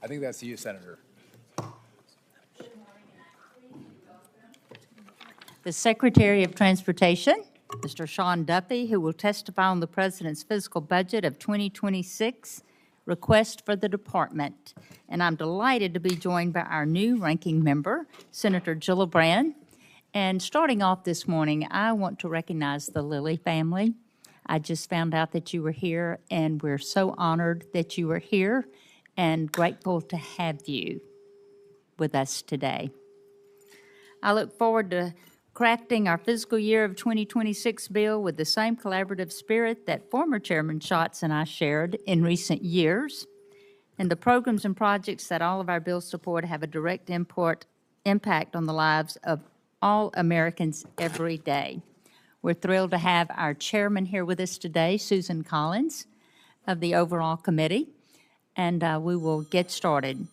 I think that's you, Senator. The Secretary of Transportation, Mr. Sean Duffy, who will testify on the President's fiscal budget of 2026 request for the department. And I'm delighted to be joined by our new ranking member, Senator Gillibrand. And starting off this morning, I want to recognize the Lilly family. I just found out that you were here, and we're so honored that you are here and grateful to have you with us today. I look forward to crafting our fiscal year of 2026 bill with the same collaborative spirit that former Chairman Schatz and I shared in recent years. And the programs and projects that all of our bills support have a direct impact on the lives of all Americans every day. We're thrilled to have our chairman here with us today, Susan Collins, of the overall committee, and we will get started.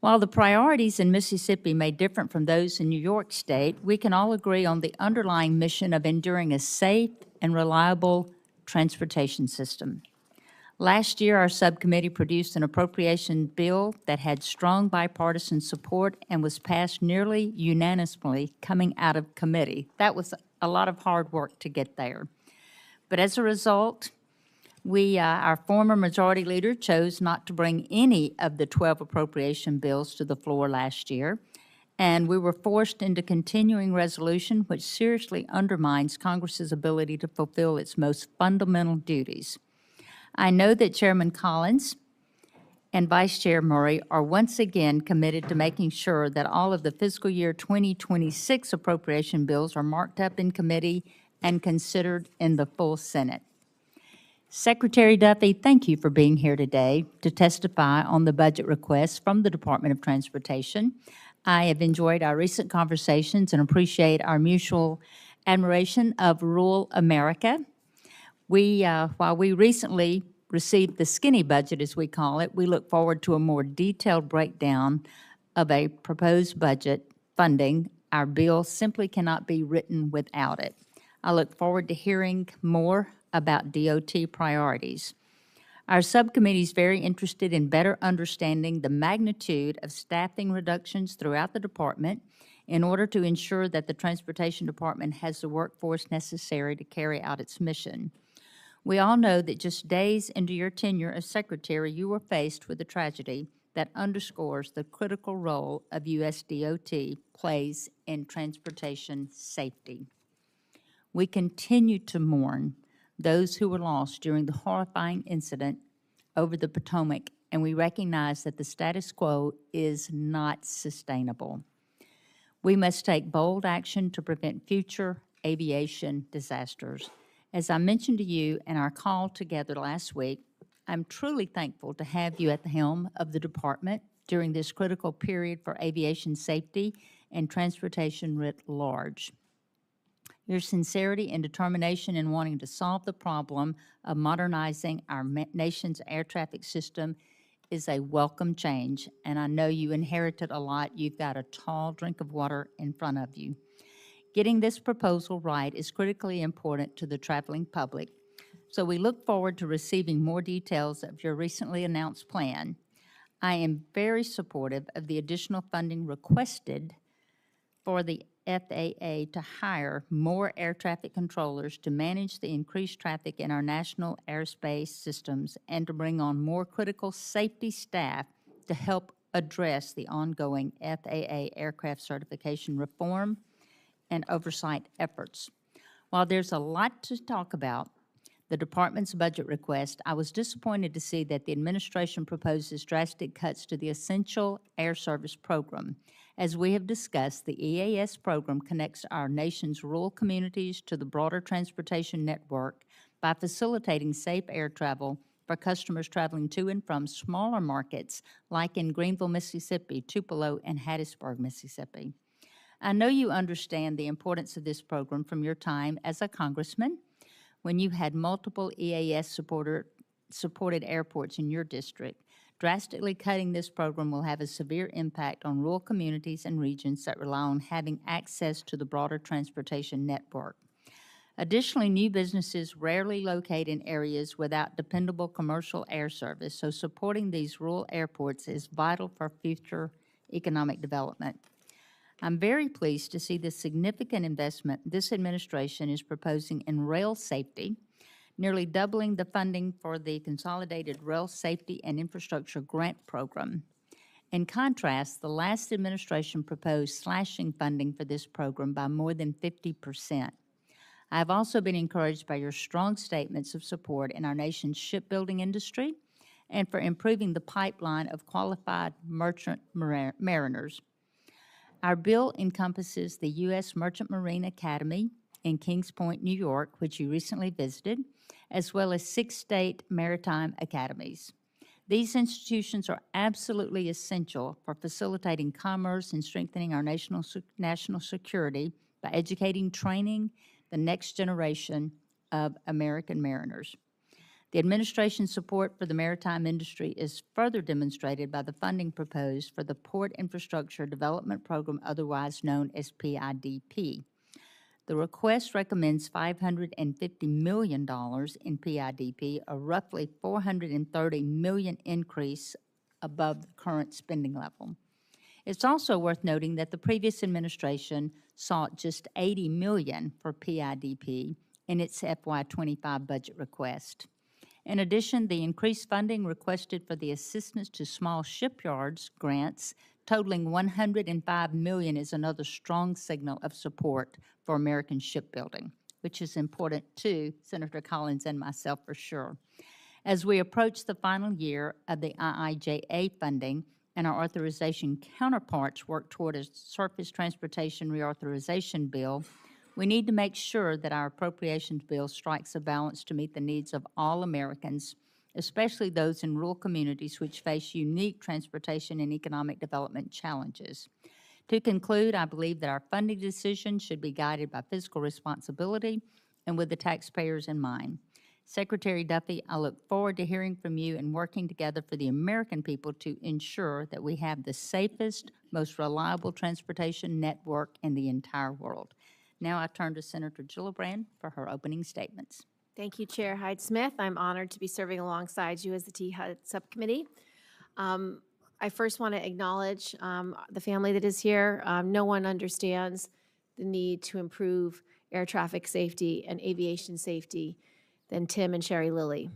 While the priorities in Mississippi may differ from those in New York State, we can all agree on the underlying mission of enduring a safe and reliable transportation system. Last year, our subcommittee produced an appropriation bill that had strong bipartisan support and was passed nearly unanimously coming out of committee. That was a lot of hard work to get there. But as a result, our former majority leader chose not to bring any of the 12 appropriation bills to the floor last year, and we were forced into continuing resolution, which seriously undermines Congress's ability to fulfill its most fundamental duties. I know that Chairman Collins and Vice Chair Murray are once again committed to making sure that all of the fiscal year 2026 appropriation bills are marked up in committee and considered in the full Senate. Secretary Duffy, thank you for being here today to testify on the budget request from the Department of Transportation. I have enjoyed our recent conversations and appreciate our mutual admiration of rural America. While we recently received the skinny budget, as we call it, we look forward to a more detailed breakdown of a proposed budget funding. Our bill simply cannot be written without it. I look forward to hearing more about DOT priorities. Our subcommittee is very interested in better understanding the magnitude of staffing reductions throughout the department in order to ensure that the Transportation Department has the workforce necessary to carry out its mission. We all know that just days into your tenure as Secretary, you were faced with a tragedy that underscores the critical role of U.S. DOT plays in transportation safety. We continue to mourn those who were lost during the horrifying incident over the Potomac, and we recognize that the status quo is not sustainable. We must take bold action to prevent future aviation disasters. As I mentioned to you in our call together last week, I'm truly thankful to have you at the helm of the department during this critical period for aviation safety and transportation writ large. Your sincerity and determination in wanting to solve the problem of modernizing our nation's air traffic system is a welcome change, and I know you inherited a lot. You've got a tall drink of water in front of you. Getting this proposal right is critically important to the traveling public, so we look forward to receiving more details of your recently announced plan. I am very supportive of the additional funding requested for the FAA to hire more air traffic controllers to manage the increased traffic in our national airspace systems and to bring on more critical safety staff to help address the ongoing FAA aircraft certification reform and oversight efforts. While there's a lot to talk about the department's budget request, I was disappointed to see that the administration proposes drastic cuts to the Essential Air Service program. As we have discussed, the EAS program connects our nation's rural communities to the broader transportation network by facilitating safe air travel for customers traveling to and from smaller markets like in Greenville, Mississippi, Tupelo, and Hattiesburg, Mississippi. I know you understand the importance of this program from your time as a congressman when you had multiple EAS-supported airports in your district. Drastically cutting this program will have a severe impact on rural communities and regions that rely on having access to the broader transportation network. Additionally, new businesses rarely locate in areas without dependable commercial air service, so supporting these rural airports is vital for future economic development. I'm very pleased to see the significant investment this administration is proposing in rail safety, nearly doubling the funding for the Consolidated Rail Safety and Infrastructure Grant Program. In contrast, the last administration proposed slashing funding for this program by more than 50%. I have also been encouraged by your strong statements of support in our nation's shipbuilding industry and for improving the pipeline of qualified merchant mariners. Our bill encompasses the U.S. Merchant Marine Academy in Kings Point, New York, which you recently visited, as well as 6 state maritime academies. These institutions are absolutely essential for facilitating commerce and strengthening our national security by educating, training the next generation of American mariners. The administration's support for the maritime industry is further demonstrated by the funding proposed for the Port Infrastructure Development Program, otherwise known as PIDP. The request recommends $550 million in PIDP, a roughly $430 million increase above the current spending level. It's also worth noting that the previous administration sought just $80 million for PIDP in its FY25 budget request. In addition, the increased funding requested for the Assistance to Small Shipyards grants totaling $105 million is another strong signal of support for American shipbuilding, which is important to Senator Collins and myself for sure. As we approach the final year of the IIJA funding and our authorization counterparts work toward a surface transportation reauthorization bill, we need to make sure that our appropriations bill strikes a balance to meet the needs of all Americans, especially those in rural communities which face unique transportation and economic development challenges. To conclude, I believe that our funding decisions should be guided by fiscal responsibility and with the taxpayers in mind. Secretary Duffy, I look forward to hearing from you and working together for the American people to ensure that we have the safest, most reliable transportation network in the entire world. Now I turn to Senator Gillibrand for her opening statements. Thank you, Chair Hyde-Smith. I'm honored to be serving alongside you as the THUD subcommittee. I first want to acknowledge the family that is here. No one understands the need to improve air traffic safety and aviation safety than Tim and Sherry Lilly.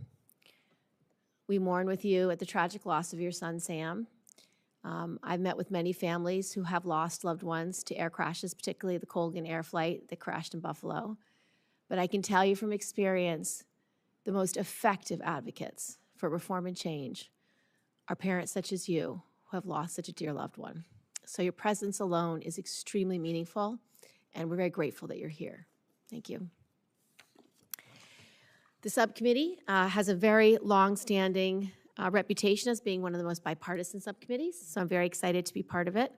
We mourn with you at the tragic loss of your son, Sam. I've met with many families who have lost loved ones to air crashes, particularly the Colgan Air flight that crashed in Buffalo. But I can tell you from experience, the most effective advocates for reform and change are parents such as you who have lost such a dear loved one. So your presence alone is extremely meaningful, and we're very grateful that you're here. Thank you. The subcommittee has a very long-standing reputation as being one of the most bipartisan subcommittees, so I'm very excited to be part of it.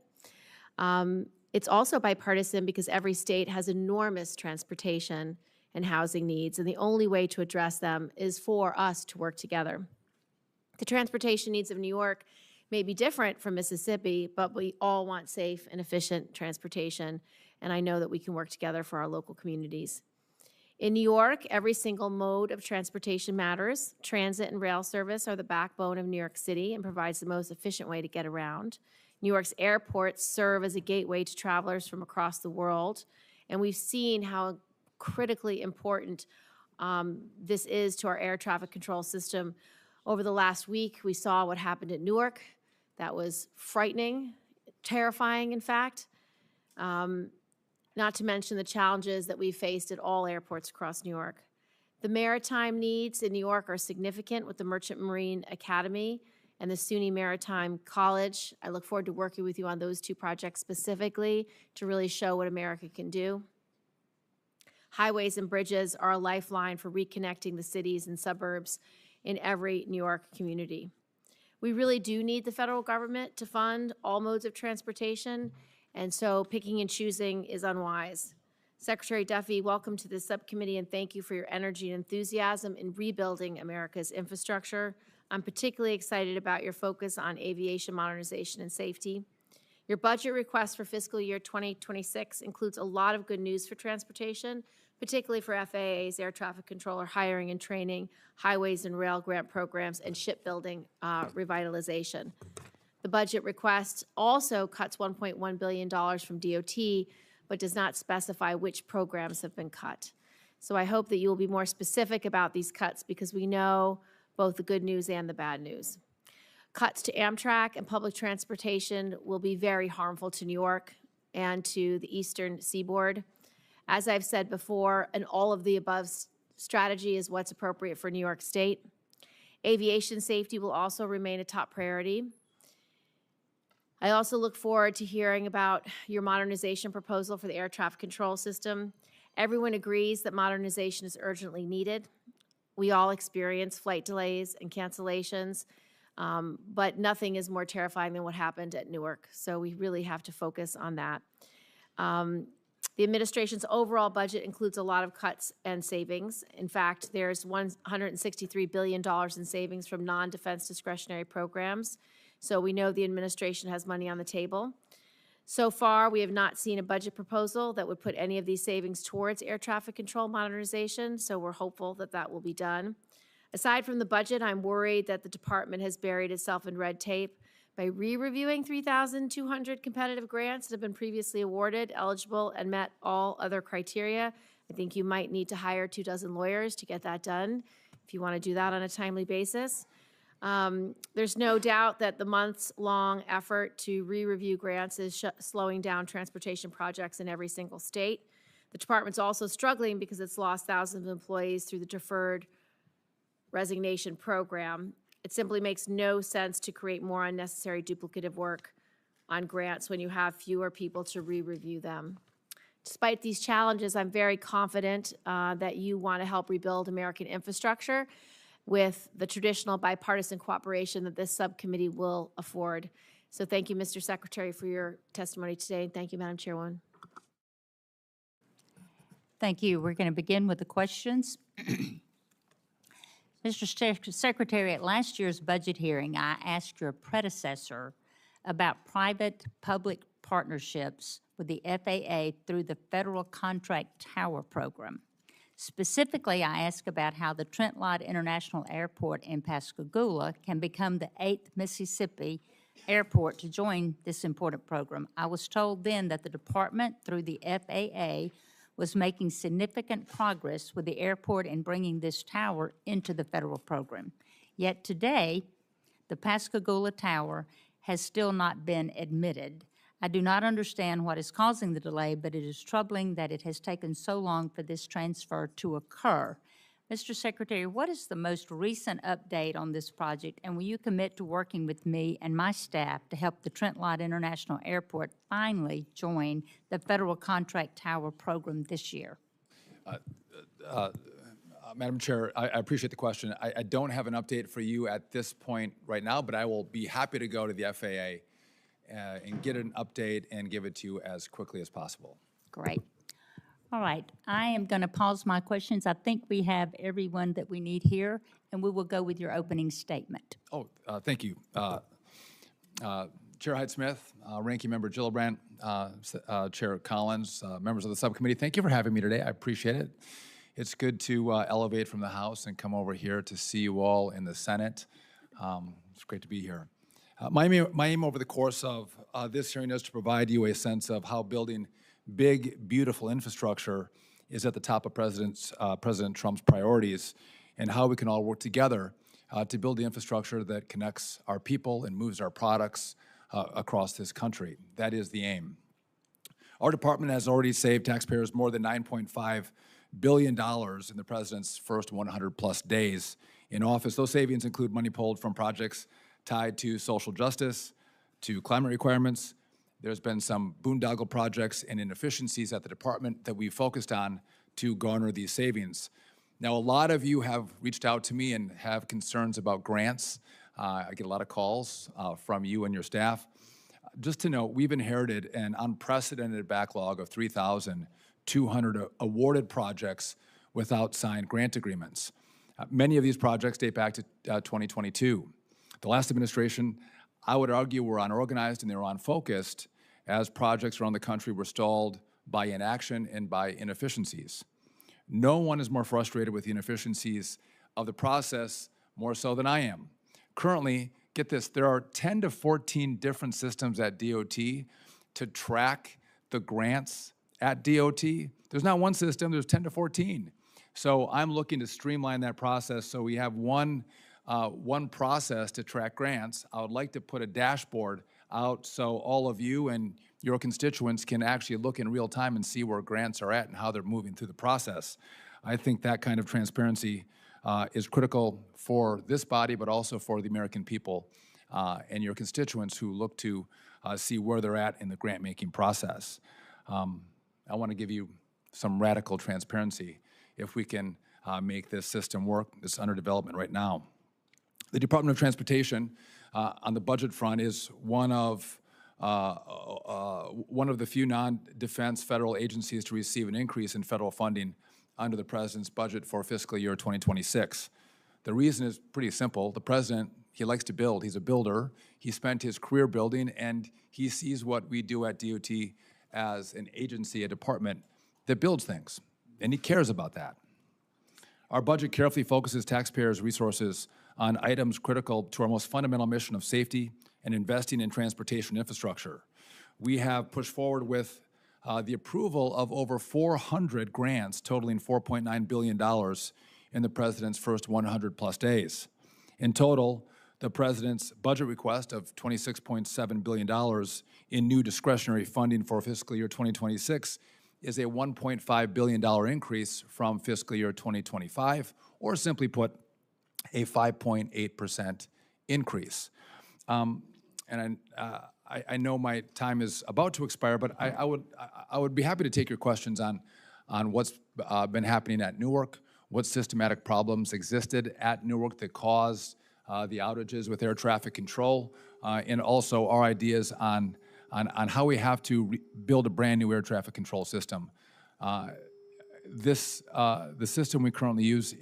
It's also bipartisan because every state has enormous transportation and housing needs, and the only way to address them is for us to work together. The transportation needs of New York may be different from Mississippi, but we all want safe and efficient transportation, and I know that we can work together for our local communities. In New York, every single mode of transportation matters. Transit and rail service are the backbone of New York City and provides the most efficient way to get around. New York's airports serve as a gateway to travelers from across the world, and we've seen how critically important this is to our air traffic control system. Over the last week, we saw what happened at Newark. That was frightening, terrifying, in fact. Not to mention the challenges that we faced at all airports across New York. The maritime needs in New York are significant with the Merchant Marine Academy and the SUNY Maritime College. I look forward to working with you on those two projects specifically to really show what America can do. Highways and bridges are a lifeline for reconnecting the cities and suburbs in every New York community. We really do need the federal government to fund all modes of transportation, and so picking and choosing is unwise. Secretary Duffy, welcome to this subcommittee, and thank you for your energy and enthusiasm in rebuilding America's infrastructure. I'm particularly excited about your focus on aviation modernization and safety. Your budget request for fiscal year 2026 includes a lot of good news for transportation, particularly for FAA's air traffic controller hiring and training, highways and rail grant programs, and shipbuilding revitalization. The budget request also cuts $1.1 billion from DOT, but does not specify which programs have been cut. So I hope that you will be more specific about these cuts because we know both the good news and the bad news. Cuts to Amtrak and public transportation will be very harmful to New York and to the eastern seaboard. As I've said before, an all of the above strategy is what's appropriate for New York State. Aviation safety will also remain a top priority. I also look forward to hearing about your modernization proposal for the air traffic control system. Everyone agrees that modernization is urgently needed. We all experience flight delays and cancellations, but nothing is more terrifying than what happened at Newark. So we really have to focus on that. The administration's overall budget includes a lot of cuts and savings. In fact, there's $163 billion in savings from non-defense discretionary programs. So we know the administration has money on the table. So far, we have not seen a budget proposal that would put any of these savings towards air traffic control modernization, so we're hopeful that that will be done. Aside from the budget, I'm worried that the department has buried itself in red tape by re-reviewing 3,200 competitive grants that have been previously awarded, eligible, and met all other criteria. I think you might need to hire 24 lawyers to get that done if you want to do that on a timely basis. There's no doubt that the months-long effort to re-review grants is slowing down transportation projects in every single state. The department's also struggling because it's lost thousands of employees through the deferred resignation program. It simply makes no sense to create more unnecessary duplicative work on grants when you have fewer people to re-review them. Despite these challenges, I'm very confident that you want to help rebuild American infrastructure with the traditional bipartisan cooperation that this subcommittee will afford. So thank you, Mr. Secretary, for your testimony today, and thank you, Madam Chairwoman. Thank you. We're going to begin with the questions. Mr. Secretary, at last year's budget hearing, I asked your predecessor about private-public partnerships with the FAA through the Federal Contract Tower Program. Specifically, I asked about how the Trent Lott International Airport in Pascagoula can become the 8th Mississippi airport to join this important program. I was told then that the department, through the FAA, was making significant progress with the airport in bringing this tower into the federal program. Yet today, the Pascagoula Tower has still not been admitted. I do not understand what is causing the delay, but it is troubling that it has taken so long for this transfer to occur. Mr. Secretary, what is the most recent update on this project, and will you commit to working with me and my staff to help the Trent Lott International Airport finally join the Federal Contract Tower Program this year? Madam Chair, I appreciate the question. I don't have an update for you at this point right now, but I will be happy to go to the FAA and get an update and give it to you as quickly as possible. Great. All right, I am going to pause my questions. I think we have everyone that we need here, and we will go with your opening statement. Oh, thank you. Chair Hyde-Smith, Ranking Member Gillibrand, Chair Collins, members of the subcommittee, thank you for having me today. I appreciate it. It's good to elevate from the House and come over here to see you all in the Senate. It's great to be here. My aim over the course of this hearing is to provide you a sense of how building big, beautiful infrastructure is at the top of President Trump's priorities, and how we can all work together to build the infrastructure that connects our people and moves our products across this country. That is the aim. Our department has already saved taxpayers more than $9.5 billion in the president's first 100-plus days in office. Those savings include money pulled from projects tied to social justice, to climate requirements. There's been some boondoggle projects and inefficiencies at the department that we focused on to garner these savings. Now, a lot of you have reached out to me and have concerns about grants. I get a lot of calls from you and your staff. Just to note, we've inherited an unprecedented backlog of 3,200 awarded projects without signed grant agreements. Many of these projects date back to 2022. The last administration, I would argue, were unorganized and they were unfocused as projects around the country were stalled by inaction and by inefficiencies. No one is more frustrated with the inefficiencies of the process more so than I am. Currently, get this, there are 10 to 14 different systems at DOT to track the grants at DOT. There's not one system, there's 10 to 14. So I'm looking to streamline that process so we have one process to track grants. I would like to put a dashboard out so all of you and your constituents can actually look in real time and see where grants are at and how they're moving through the process. I think that kind of transparency is critical for this body, but also for the American people and your constituents who look to see where they're at in the grant-making process. I want to give you some radical transparency if we can make this system work. It's under development right now. The Department of Transportation on the budget front is one of the few non-defense federal agencies to receive an increase in federal funding under the President's budget for fiscal year 2026. The reason is pretty simple. The President, he likes to build. He's a builder. He spent his career building, and he sees what we do at DOT as an agency, a department that builds things, and he cares about that. Our budget carefully focuses taxpayers' resources on items critical to our most fundamental mission of safety and investing in transportation infrastructure. We have pushed forward with the approval of over 400 grants totaling $4.9 billion in the President's first 100-plus days. In total, the President's budget request of $26.7 billion in new discretionary funding for fiscal year 2026 is a $1.5 billion increase from fiscal year 2025, or simply put, a 5.8% increase. I know my time is about to expire, but I would be happy to take your questions on what's been happening at Newark, what systematic problems existed at Newark that caused the outages with air traffic control, and also our ideas on how we have to build a brand new air traffic control system. The system we currently use,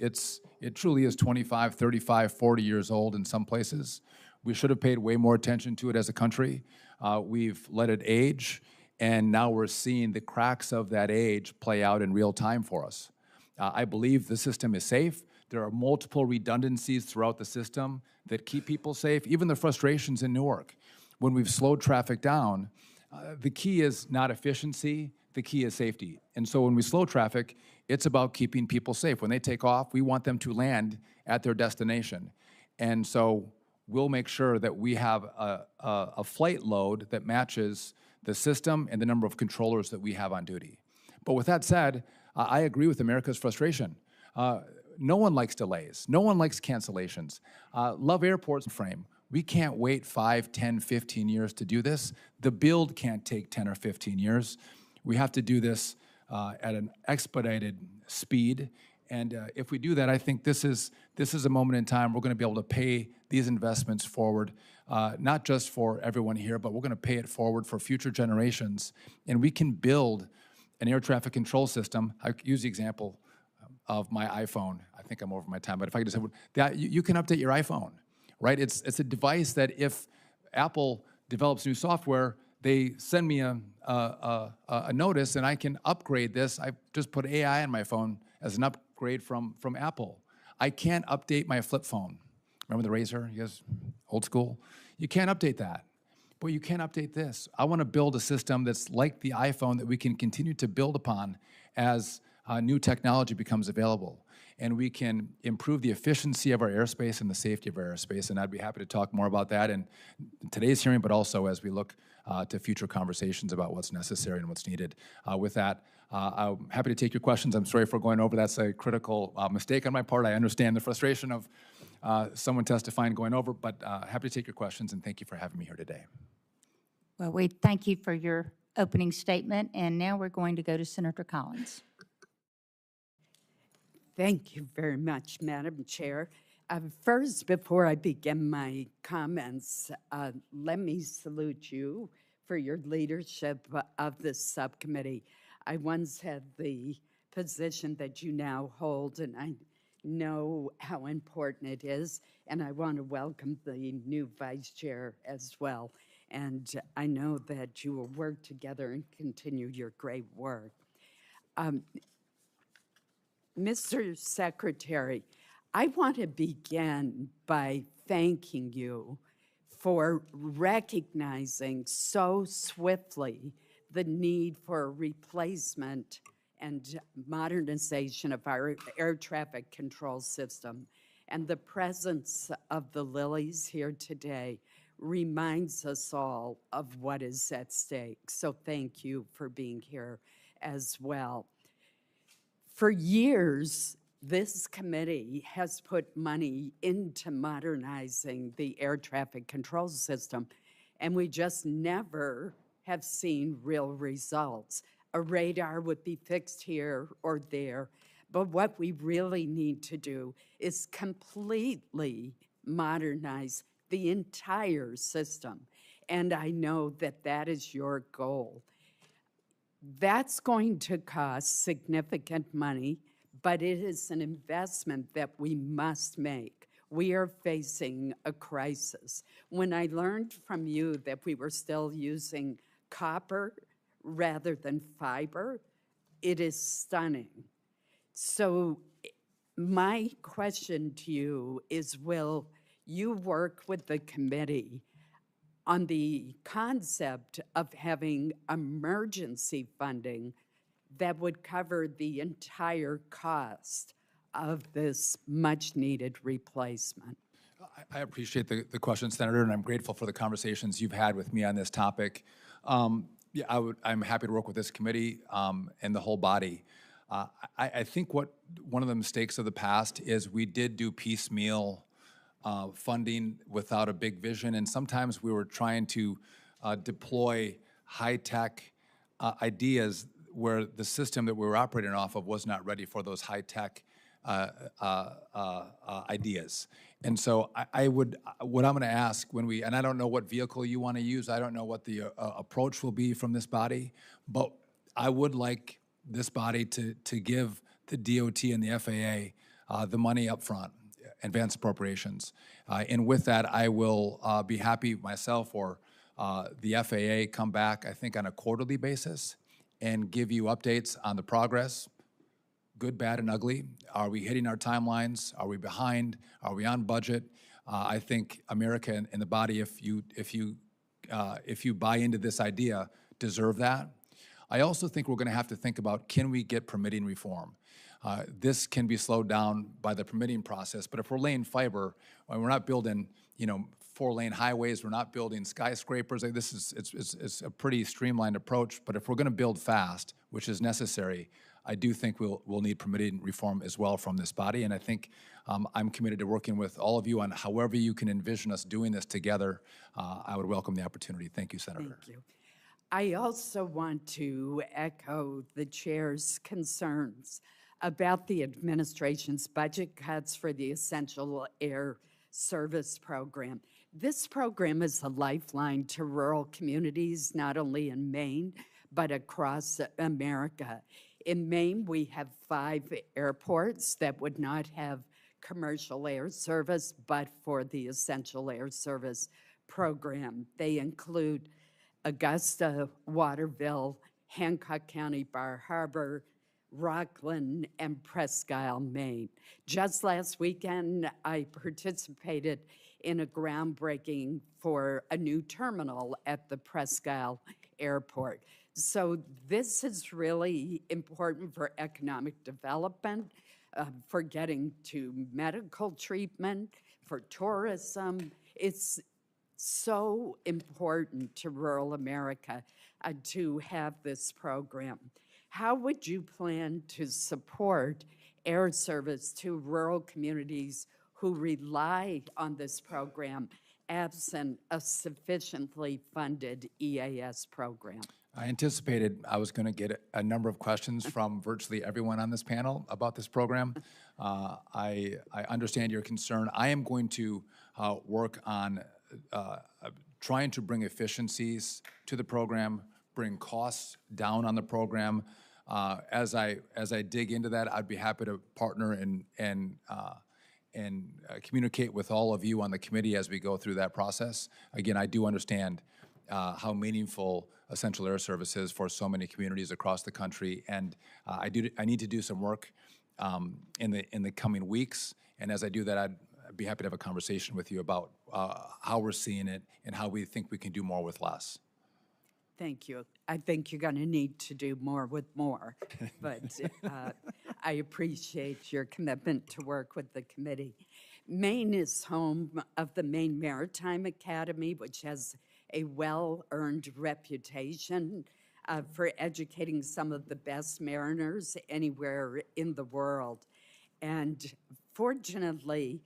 it truly is 25, 35, 40 years old in some places. We should have paid way more attention to it as a country. We've let it age, and now we're seeing the cracks of that age play out in real time for us. I believe the system is safe. There are multiple redundancies throughout the system that keep people safe, even the frustrations in Newark. When we've slowed traffic down, the key is not efficiency, the key is safety. And so when we slow traffic, it's about keeping people safe. When they take off, we want them to land at their destination. And so we'll make sure that we have a flight load that matches the system and the number of controllers that we have on duty. But with that said, I agree with America's frustration. No one likes delays. No one likes cancellations. Love airports frame. We can't wait 5, 10, 15 years to do this. The build can't take 10 or 15 years. We have to do this at an expedited speed. And if we do that, I think this is a moment in time we're going to be able to pay these investments forward, not just for everyone here, but we're going to pay it forward for future generations. And we can build an air traffic control system. I use the example of my iPhone. I think I'm over my time, but if I could just have that, you can update your iPhone, right? It's a device that if Apple develops new software, they send me a notice, and I can upgrade this. I just put AI on my phone as an upgrade from Apple. I can't update my flip phone. Remember the Razor? You guys, old school? You can't update that, but you can update this. I want to build a system that's like the iPhone that we can continue to build upon as new technology becomes available. And we can improve the efficiency of our airspace and the safety of our airspace. And I'd be happy to talk more about that in today's hearing, but also as we look to future conversations about what's necessary and what's needed. With that, I'm happy to take your questions. I'm sorry for going over. That's a critical mistake on my part. I understand the frustration of someone testifying going over, but happy to take your questions, and thank you for having me here today. Well, we thank you for your opening statement, and now we're going to go to Senator Collins. Thank you very much, Madam Chair. First, before I begin my comments, let me salute you for your leadership of this subcommittee. I once had the position that you now hold, and I know how important it is, and I want to welcome the new vice chair as well. And I know that you will work together and continue your great work. Mr. Secretary, I want to begin by thanking you for recognizing so swiftly the need for a replacement and modernization of our air traffic control system. And the presence of the Lilies here today reminds us all of what is at stake. So thank you for being here as well. For years, this committee has put money into modernizing the air traffic control system, and we just never have seen real results. A radar would be fixed here or there, but what we really need to do is completely modernize the entire system, and I know that that is your goal. That's going to cost significant money, but it is an investment that we must make. We are facing a crisis. When I learned from you that we were still using copper rather than fiber, it is stunning. So my question to you is, will you work with the committee on the concept of having emergency funding that would cover the entire cost of this much-needed replacement? I appreciate the question, Senator, and I'm grateful for the conversations you've had with me on this topic. Yeah, I'm happy to work with this committee and the whole body. I think one of the mistakes of the past is we did do piecemeal funding without a big vision, and sometimes we were trying to deploy high-tech ideas where the system that we were operating off of was not ready for those high-tech ideas. And so what I'm going to ask and I don't know what vehicle you want to use, I don't know what the approach will be from this body, but I would like this body to give the DOT and the FAA the money up front, advance appropriations. And with that, I will be happy myself or the FAA come back, I think, on a quarterly basis and give you updates on the progress, good, bad, and ugly. Are we hitting our timelines? Are we behind? Are we on budget? I think America and the body, if you buy into this idea, deserve that. I also think we're going to have to think about, can we get permitting reform? This can be slowed down by the permitting process, but if we're laying fiber, and we're not building, 4-lane highways, we're not building skyscrapers. It's a pretty streamlined approach. But if we're going to build fast, which is necessary, I do think we'll need permitting reform as well from this body. And I think I'm committed to working with all of you on however you can envision us doing this together. I would welcome the opportunity. Thank you, Senator. Thank you. I also want to echo the chair's concerns about the administration's budget cuts for the Essential Air Service Program. This program is a lifeline to rural communities, not only in Maine, but across America. In Maine, we have 5 airports that would not have commercial air service, but for the Essential Air Service Program. They include Augusta, Waterville, Hancock County, Bar Harbor, Rockland, and Presque Isle, Maine. Just last weekend, I participated in a groundbreaking for a new terminal at the Presque Isle Airport. So this is really important for economic development, for getting to medical treatment, for tourism. It's so important to rural America to have this program. How would you plan to support air service to rural communities who rely on this program absent a sufficiently funded EAS program? I anticipated I was going to get a number of questions from virtually everyone on this panel about this program. I understand your concern. I am going to work on trying to bring efficiencies to the program, bring costs down on the program. As I dig into that, I'd be happy to partner and communicate with all of you on the committee as we go through that process. Again, I do understand how meaningful Essential Air Service is for so many communities across the country, and I need to do some work in the coming weeks. And as I do that, I'd be happy to have a conversation with you about how we're seeing it and how we think we can do more with less. Thank you. I think you're going to need to do more with more, but I appreciate your commitment to work with the committee. Maine is home of the Maine Maritime Academy, which has a well-earned reputation for educating some of the best mariners anywhere in the world. And fortunately,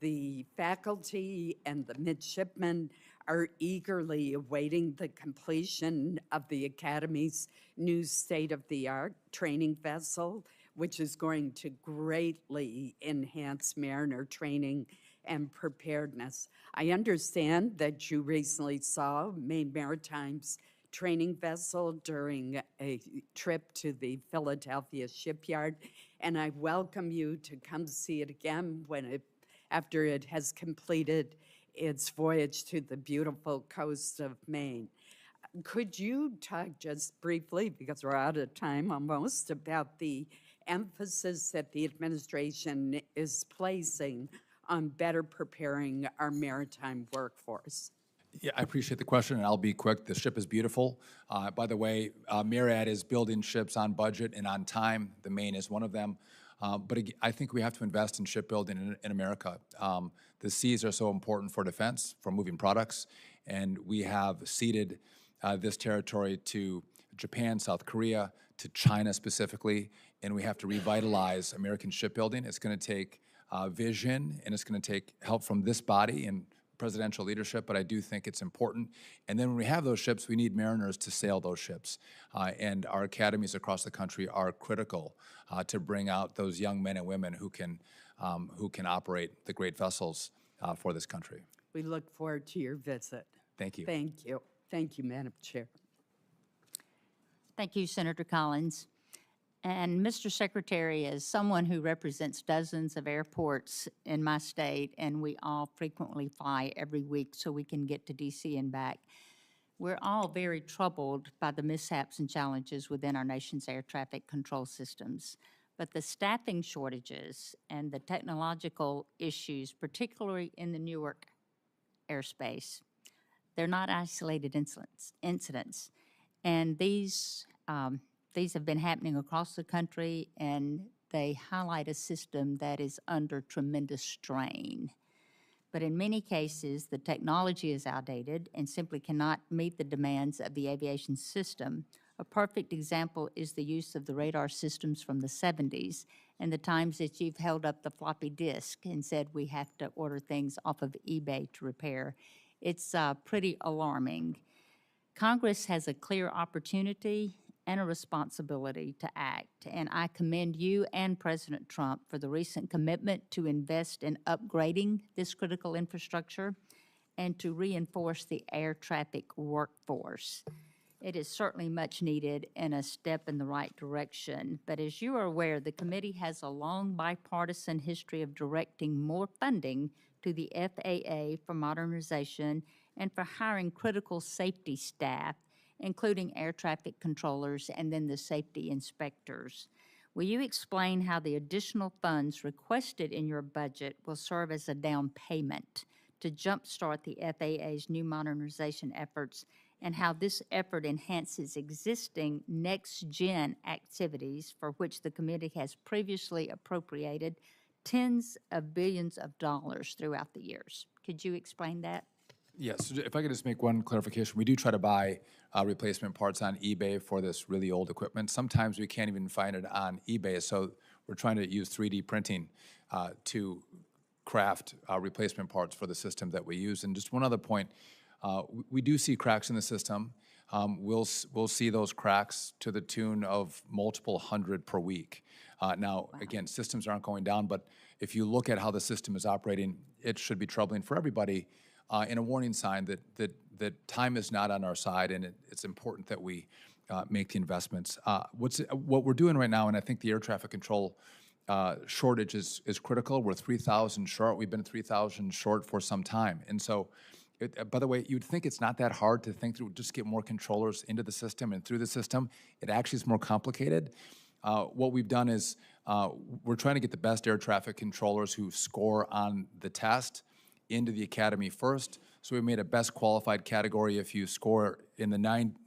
the faculty and the midshipmen are eagerly awaiting the completion of the Academy's new state-of-the-art training vessel, which is going to greatly enhance mariner training and preparedness. I understand that you recently saw Maine Maritime's training vessel during a trip to the Philadelphia shipyard, and I welcome you to come see it again after it has completed its voyage to the beautiful coast of Maine. Could you talk just briefly, because we're out of time almost, about the emphasis that the administration is placing on better preparing our maritime workforce? Yeah, I appreciate the question, and I'll be quick. The ship is beautiful. By the way, Myriad is building ships on budget and on time. The Maine is one of them. But I think we have to invest in shipbuilding in America. The seas are so important for defense, for moving products, and we have ceded this territory to Japan, South Korea, to China specifically, and we have to revitalize American shipbuilding. It's going to take vision, and it's going to take help from this body and presidential leadership, but I do think it's important. And then when we have those ships, we need mariners to sail those ships. And our academies across the country are critical to bring out those young men and women who can operate the great vessels for this country. We look forward to your visit. Thank you. Thank you. Thank you, Madam Chair. Thank you, Senator Collins. And Mr. Secretary, as someone who represents dozens of airports in my state, and we all frequently fly every week so we can get to DC and back, we're all very troubled by the mishaps and challenges within our nation's air traffic control systems. But the staffing shortages and the technological issues, particularly in the Newark airspace, they're not isolated incidents. And these have been happening across the country, and they highlight a system that is under tremendous strain. But in many cases, the technology is outdated and simply cannot meet the demands of the aviation system. A perfect example is the use of the radar systems from the 70s and the times that you've held up the floppy disk and said we have to order things off of eBay to repair. It's pretty alarming. Congress has a clear opportunity and a responsibility to act, and I commend you and President Trump for the recent commitment to invest in upgrading this critical infrastructure and to reinforce the air traffic workforce. It is certainly much needed and a step in the right direction, but as you are aware, the committee has a long bipartisan history of directing more funding to the FAA for modernization and for hiring critical safety staff, including air traffic controllers and then the safety inspectors. Will you explain how the additional funds requested in your budget will serve as a down payment to jumpstart the FAA's new modernization efforts, and how this effort enhances existing next-gen activities for which the committee has previously appropriated tens of billions of dollars throughout the years? Could you explain that? Yes, if I could just make one clarification. We do try to buy replacement parts on eBay for this really old equipment. Sometimes we can't even find it on eBay, so we're trying to use 3D printing to craft replacement parts for the system that we use. And just one other point, we do see cracks in the system. We'll see those cracks to the tune of multiple hundred per week. Now, again, systems aren't going down, but if you look at how the system is operating, it should be troubling for everybody. And a warning sign that time is not on our side, and it's important that we make the investments. What we're doing right now, and I think the air traffic control shortage is critical. We're 3,000 short. We've been 3,000 short for some time. And so, by the way, you'd think it's not that hard to think through, just get more controllers into the system and through the system. It actually is more complicated. What we've done is we're trying to get the best air traffic controllers who score on the test into the academy first. So we made a best qualified category. If you score in the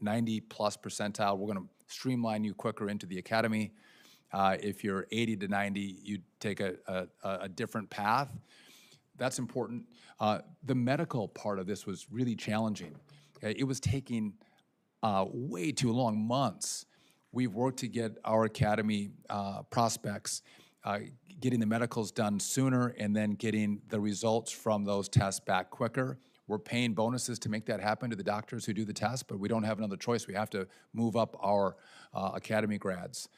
90 plus percentile, we're going to streamline you quicker into the academy. If you're 80 to 90, you take a different path. That's important. The medical part of this was really challenging. It was taking way too long, months. We've worked to get our academy prospects getting the medicals done sooner and then getting the results from those tests back quicker. We're paying bonuses to make that happen to the doctors who do the test, but we don't have another choice. We have to move up our academy grads.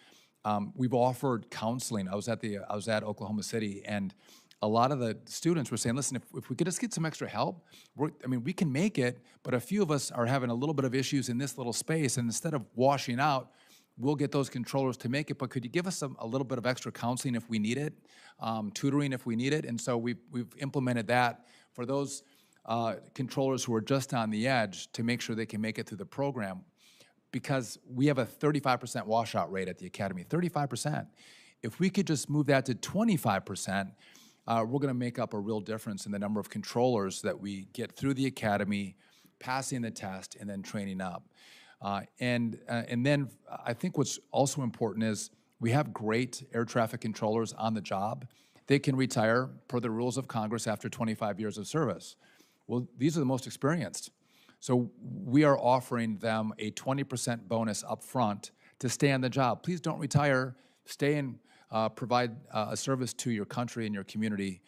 We've offered counseling. I was at Oklahoma City, and a lot of the students were saying, listen, if we could just get some extra help, we can make it, but a few of us are having a little bit of issues in this little space, and instead of washing out, we'll get those controllers to make it, but could you give us a little bit of extra counseling if we need it, tutoring if we need it? And so we've implemented that for those controllers who are just on the edge to make sure they can make it through the program, because we have a 35% washout rate at the academy, 35%. If we could just move that to 25%, we're going to make up a real difference in the number of controllers that we get through the academy, passing the test, and then training up. And then I think what's also important is we have great air traffic controllers on the job. They can retire per the rules of Congress after 25 years of service. Well, these are the most experienced. So we are offering them a 20% bonus up front to stay on the job. Please don't retire. Stay and provide a service to your country and your community.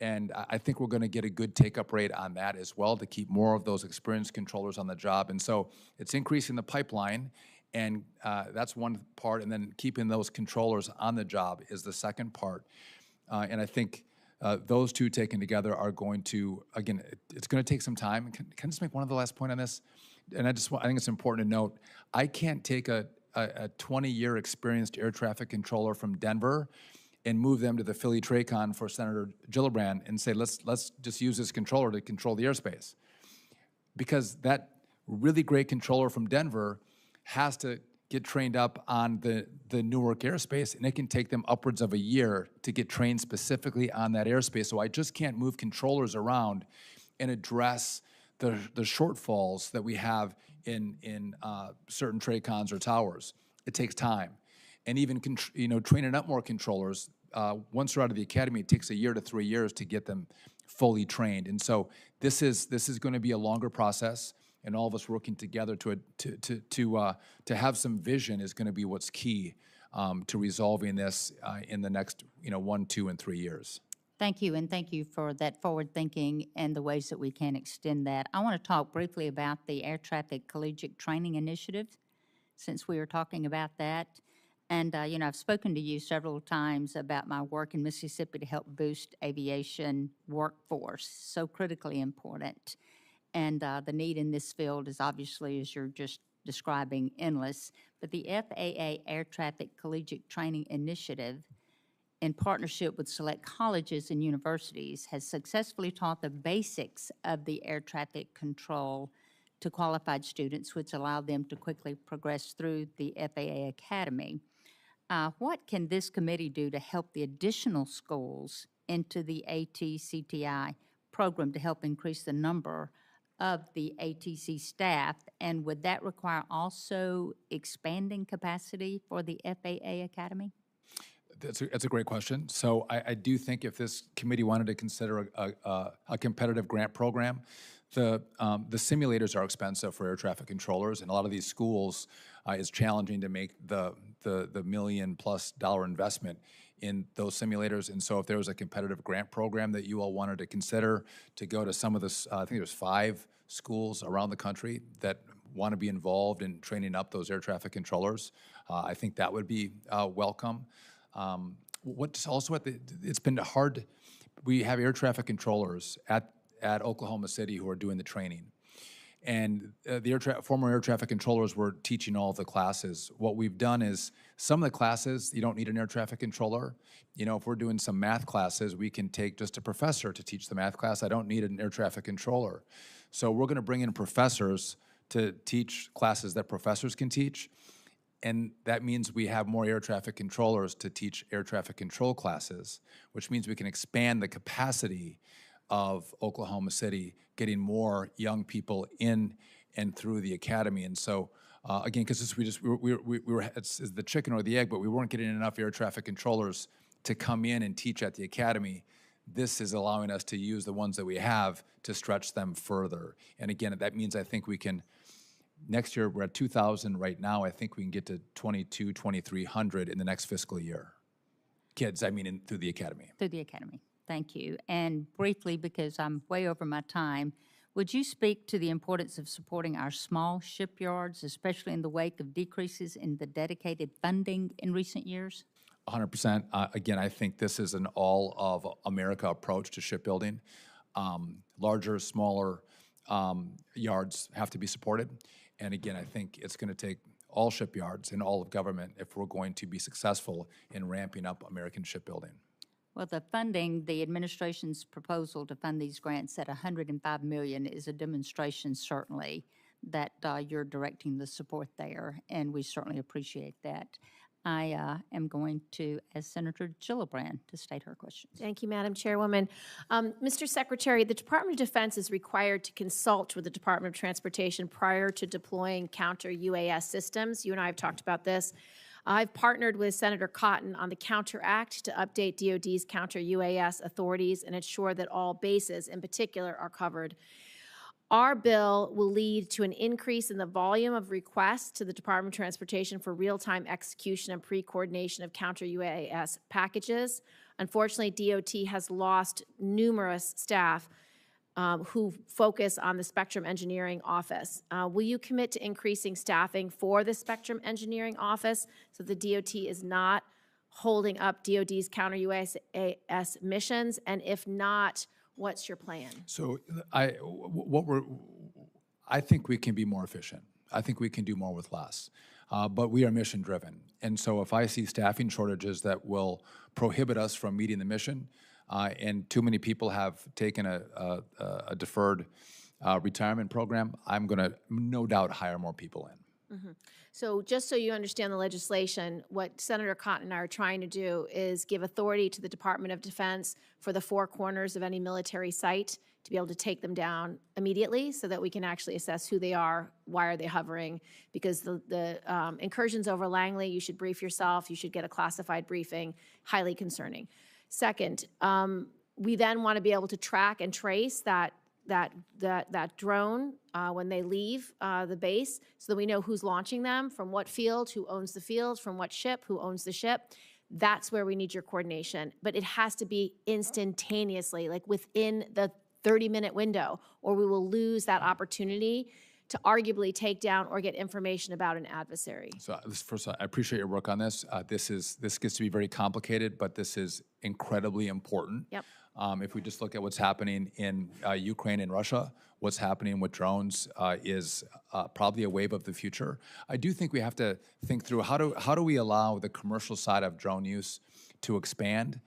And I think we're going to get a good take-up rate on that as well to keep more of those experienced controllers on the job. And so it's increasing the pipeline, and that's one part. And then keeping those controllers on the job is the second part. And I think those two taken together are going to, again, it's going to take some time. Can I just make one other last point on this? And I think it's important to note, I can't take a 20-year experienced air traffic controller from Denver and move them to the Philly Tracon for Senator Gillibrand and say, let's just use this controller to control the airspace. Because that really great controller from Denver has to get trained up on the Newark airspace, and it can take them upwards of a year to get trained specifically on that airspace. So I just can't move controllers around and address the shortfalls that we have in certain Tracons or towers. It takes time. And even training up more controllers, once they're out of the academy, it takes a year to 3 years to get them fully trained. And so this is going to be a longer process, and all of us working together to have some vision is going to be what's key to resolving this in the next 1, 2, and 3 years. Thank you, and thank you for that forward thinking and the ways that we can extend that. I want to talk briefly about the Air Traffic Collegiate Training Initiative, since we were talking about that. And, I've spoken to you several times about my work in Mississippi to help boost aviation workforce, so critically important. And the need in this field is obviously, as you're just describing, endless. But the FAA Air Traffic Collegiate Training Initiative, in partnership with select colleges and universities, has successfully taught the basics of the air traffic control to qualified students, which allowed them to quickly progress through the FAA Academy. What can this committee do to help the additional schools into the ATCTI program to help increase the number of the ATC staff? And would that require also expanding capacity for the FAA Academy? That's a great question. So I do think if this committee wanted to consider a competitive grant program, the simulators are expensive for air traffic controllers, and a lot of these schools is challenging to make the $1 million+ investment in those simulators. And so if there was a competitive grant program that you all wanted to consider to go to some of this, I think there's 5 schools around the country that want to be involved in training up those air traffic controllers, I think that would be welcome. What's also it's been hard. We have air traffic controllers at Oklahoma City who are doing the training. And the former air traffic controllers were teaching all the classes. What we've done is some of the classes, you don't need an air traffic controller. If we're doing some math classes, we can take just a professor to teach the math class. I don't need an air traffic controller. So we're going to bring in professors to teach classes that professors can teach. And that means we have more air traffic controllers to teach air traffic control classes, which means we can expand the capacity of Oklahoma City, getting more young people in and through the academy. And so, again, because we were it's the chicken or the egg, but we weren't getting enough air traffic controllers to come in and teach at the academy. This is allowing us to use the ones that we have to stretch them further. And again, that means I think we can. Next year, we're at 2,000 right now. I think we can get to 2,300 in the next fiscal year. Kids, I mean, through the academy. Through the academy. Thank you. And briefly, because I'm way over my time, would you speak to the importance of supporting our small shipyards, especially in the wake of decreases in the dedicated funding in recent years? 100%. Again, I think this is an all of America approach to shipbuilding. Larger, smaller yards have to be supported. And again, I think it's going to take all shipyards and all of government if we're going to be successful in ramping up American shipbuilding. Well, the funding, the administration's proposal to fund these grants at $105 million is a demonstration, certainly, that you're directing the support there, and we certainly appreciate that. I am going to ask Senator Gillibrand to state her questions. Thank you, Madam Chairwoman. Mr. Secretary, the Department of Defense is required to consult with the Department of Transportation prior to deploying counter-UAS systems. You and I have talked about this. I've partnered with Senator Cotton on the Counter Act to update DoD's counter-UAS authorities and ensure that all bases in particular are covered. Our bill will lead to an increase in the volume of requests to the Department of Transportation for real-time execution and pre-coordination of counter-UAS packages. Unfortunately, DOT has lost numerous staff who focus on the Spectrum Engineering Office. Will you commit to increasing staffing for the Spectrum Engineering Office so the DOT is not holding up DoD's counter-UAS missions? And if not, what's your plan? So I think we can be more efficient. I think we can do more with less. But we are mission driven. And so if I see staffing shortages that will prohibit us from meeting the mission, and too many people have taken a deferred retirement program, I'm going to no doubt hire more people in. Mm-hmm. So just so you understand the legislation, what Senator Cotton and I are trying to do is give authority to the Department of Defense for the four corners of any military site to be able to take them down immediately so that we can actually assess who they are, why are they hovering, because the incursions over Langley, you should brief yourself, you should get a classified briefing, highly concerning. Second, we then want to be able to track and trace that drone when they leave the base so that we know who's launching them, from what field, who owns the field, from what ship, who owns the ship. That's where we need your coordination. But it has to be instantaneously, like within the 30-minute window, or we will lose that opportunity to arguably take down or get information about an adversary. So first, I appreciate your work on this. This gets to be very complicated, but this is incredibly important. Yep. If we just look at what's happening in Ukraine and Russia, what's happening with drones is probably a wave of the future. I do think we have to think through how do we allow the commercial side of drone use to expand,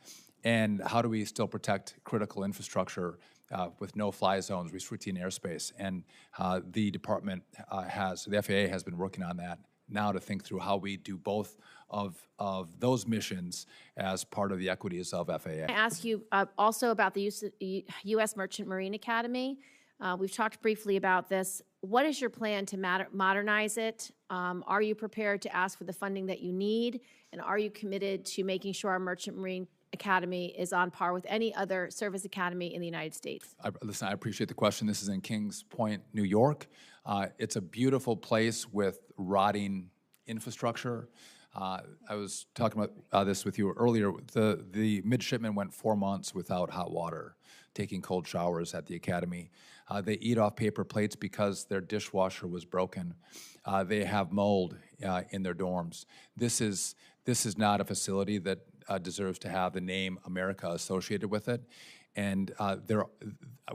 and how do we still protect critical infrastructure with no-fly zones, restricting airspace. And the department the FAA has been working on that now to think through how we do both of those missions as part of the equities of FAA. I ask you also about the U.S. Merchant Marine Academy. We've talked briefly about this. What is your plan to modernize it? Are you prepared to ask for the funding that you need? And are you committed to making sure our Merchant Marine Academy is on par with any other service academy in the United States? Listen, I appreciate the question. This is in Kings Point, New York. It's a beautiful place with rotting infrastructure. I was talking about this with you earlier. The midshipmen went 4 months without hot water, taking cold showers at the academy. They eat off paper plates because their dishwasher was broken. They have mold in their dorms. This is not a facility that deserves to have the name America associated with it. And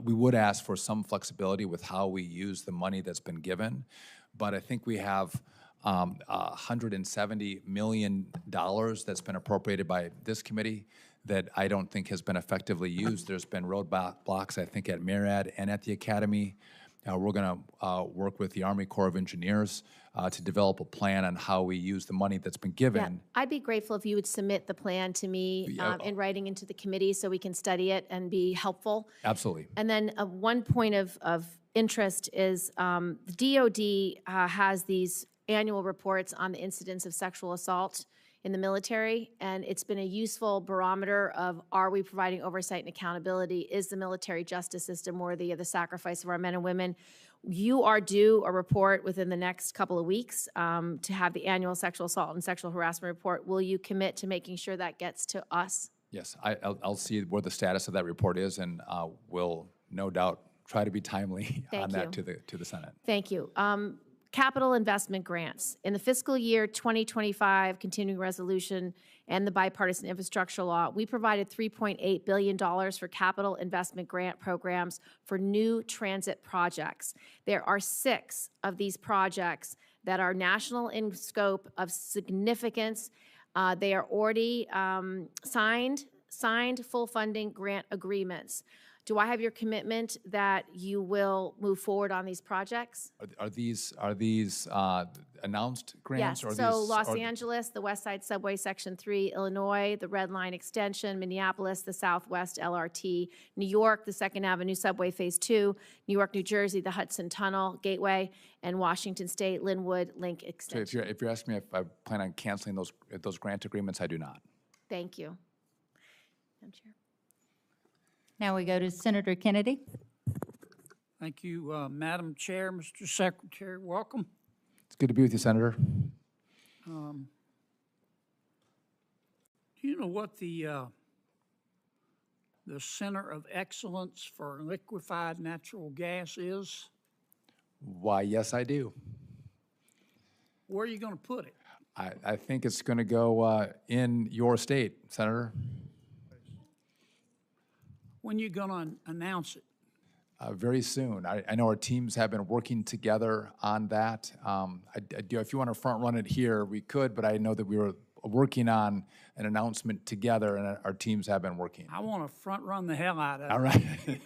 we would ask for some flexibility with how we use the money that's been given. But I think we have $170 million that's been appropriated by this committee that I don't think has been effectively used. There's been roadblocks, I think, at MARAD and at the Academy. We're going to work with the Army Corps of Engineers to develop a plan on how we use the money that's been Yeah, given. I'd be grateful if you would submit the plan to me Yeah. in writing into the committee so we can study it and be helpful. Absolutely. And then one point of interest is the DOD has these annual reports on the incidence of sexual assault in the military, and it's been a useful barometer of, are we providing oversight and accountability? Is the military justice system worthy of the sacrifice of our men and women? You are due a report within the next couple of weeks to have the annual sexual assault and sexual harassment report. Will you commit to making sure that gets to us? Yes, I'll see where the status of that report is, and will no doubt try to be timely on that you. to the Senate. Thank you. Capital investment grants. In the fiscal year 2025 continuing resolution and the bipartisan infrastructure law, we provided $3.8 billion for capital investment grant programs for new transit projects. There are 6 of these projects that are national in scope of significance. They are already signed full funding grant agreements. Do I have your commitment that you will move forward on these projects? Are these announced grants? Yes, Or so these, Los or- Angeles, the West Side Subway Section 3, Illinois, the Red Line Extension, Minneapolis, the Southwest LRT, New York, the Second Avenue Subway Phase 2, New York, New Jersey, the Hudson Tunnel Gateway, and Washington State Linwood Link So Extension. if you're asking me if I plan on canceling those grant agreements, I do not. Thank you. Madam Chair. Now we go to Senator Kennedy. Thank you, Madam Chair, Mr. Secretary, welcome. It's good to be with you, Senator. Do you know what the Center of Excellence for Liquefied Natural Gas is? Why, yes, I do. Where are you going to put it? I think it's going to go in your state, Senator. When are you going to announce it? Very soon. I know our teams have been working together on that. If you want to front run it here, we could, but I know that we were working on an announcement together, and our teams have been working. I want to front run the hell out of it.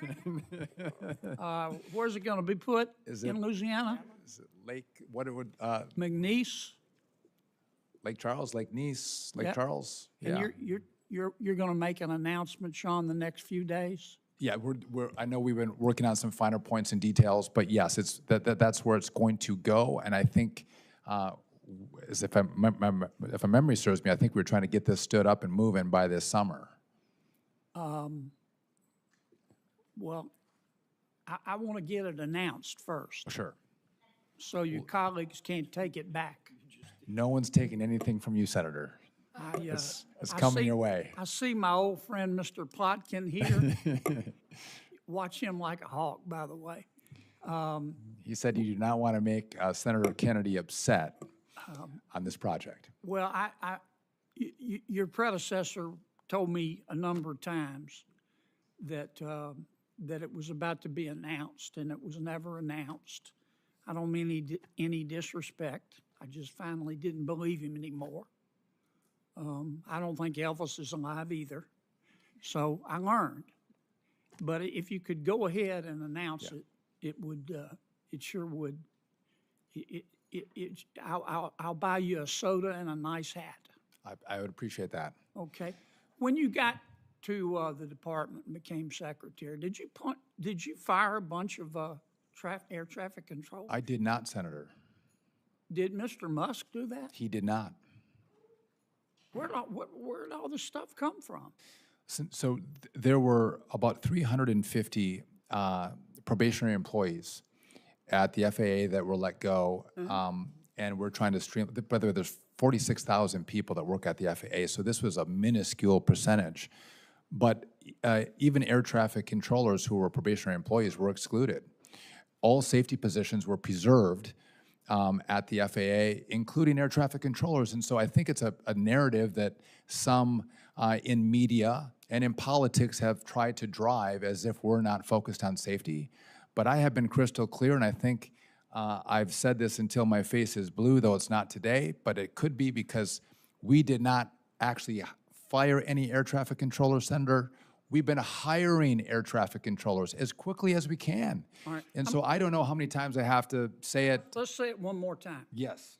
All right. Where's it going to be put? Is it- In Louisiana? Is it Lake, what it would, McNeese? Lake Charles, Lake Nice, Lake Yep. Charles? And Yeah. you're going to make an announcement, Sean, the next few days? Yeah, I know we've been working on some finer points and details, but yes, that's where it's going to go. And I think, as if my memory serves me, I think we're trying to get this stood up and moving by this summer. Well, I want to get it announced first, Sure. so your colleagues can't take it back. No one's taking anything from you, Senator. It's coming your way. I see my old friend, Mr. Plotkin here. Watch him like a hawk, by the way. He said you do not want to make Senator Kennedy upset on this project. Well, your predecessor told me a number of times that it was about to be announced, and it was never announced. I don't mean any disrespect. I just finally didn't believe him anymore. I don't think Elvis is alive either. So I learned. But if you could go ahead and announce it, it would, it sure would. I'll buy you a soda and a nice hat. I would appreciate that. Okay. When you got to the department and became secretary, did you fire a bunch of air traffic control? I did not, Senator. Did Mr. Musk do that? He did not. Where'd all this stuff come from? So there were about 350 probationary employees at the FAA that were let go, and we're trying to stream. By the way, there's 46,000 people that work at the FAA, so this was a minuscule percentage. But even air traffic controllers who were probationary employees were excluded. All safety positions were preserved at the FAA, including air traffic controllers. And so I think it's a narrative that some in media and in politics have tried to drive as if we're not focused on safety. But I have been crystal clear, and I think I've said this until my face is blue, though it's not today, but it could be because we did not actually fire any air traffic controllers, Senator. We've been hiring air traffic controllers as quickly as we can. All right. And so I don't know how many times I have to say it. Let's say it one more time. Yes.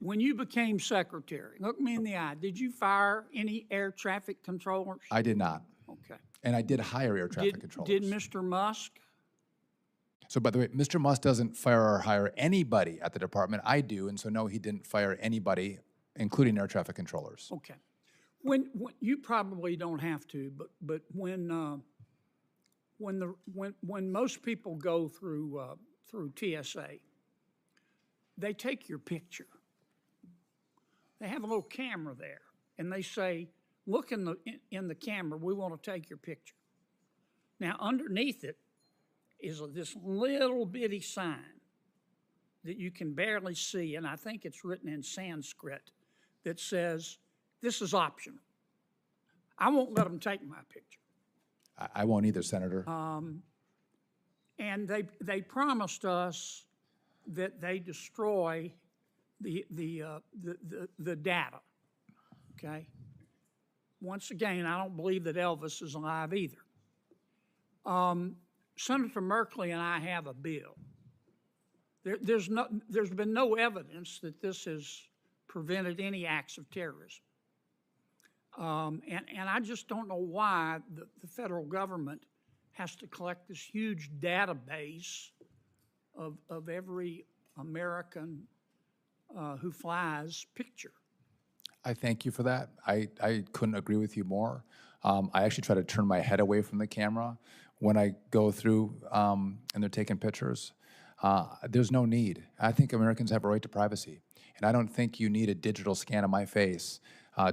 When you became secretary, look me in the eye, did you fire any air traffic controllers? I did not. Okay. And I did hire air traffic Did controllers. Mr. Musk? So by the way, Mr. Musk doesn't fire or hire anybody at the department. I do, and so no, he didn't fire anybody, including air traffic controllers. Okay. When you probably don't have to, but when most people go through TSA, they take your picture. They have a little camera there, and they say, "Look in the camera. We want to take your picture." Now, underneath it is this little bitty sign that you can barely see, and I think it's written in Sanskrit that says, "This is optional." I won't let them take my picture. I won't either, Senator. And they promised us that they destroy the data. Okay. Once again, I don't believe that Elvis is alive either. Senator Merkley and I have a bill. There's been no evidence that this has prevented any acts of terrorism. And I just don't know why the federal government has to collect this huge database of every American who flies picture. I thank you for that. I couldn't agree with you more. I actually try to turn my head away from the camera when I go through and they're taking pictures. There's no need. I think Americans have a right to privacy. And I don't think you need a digital scan of my face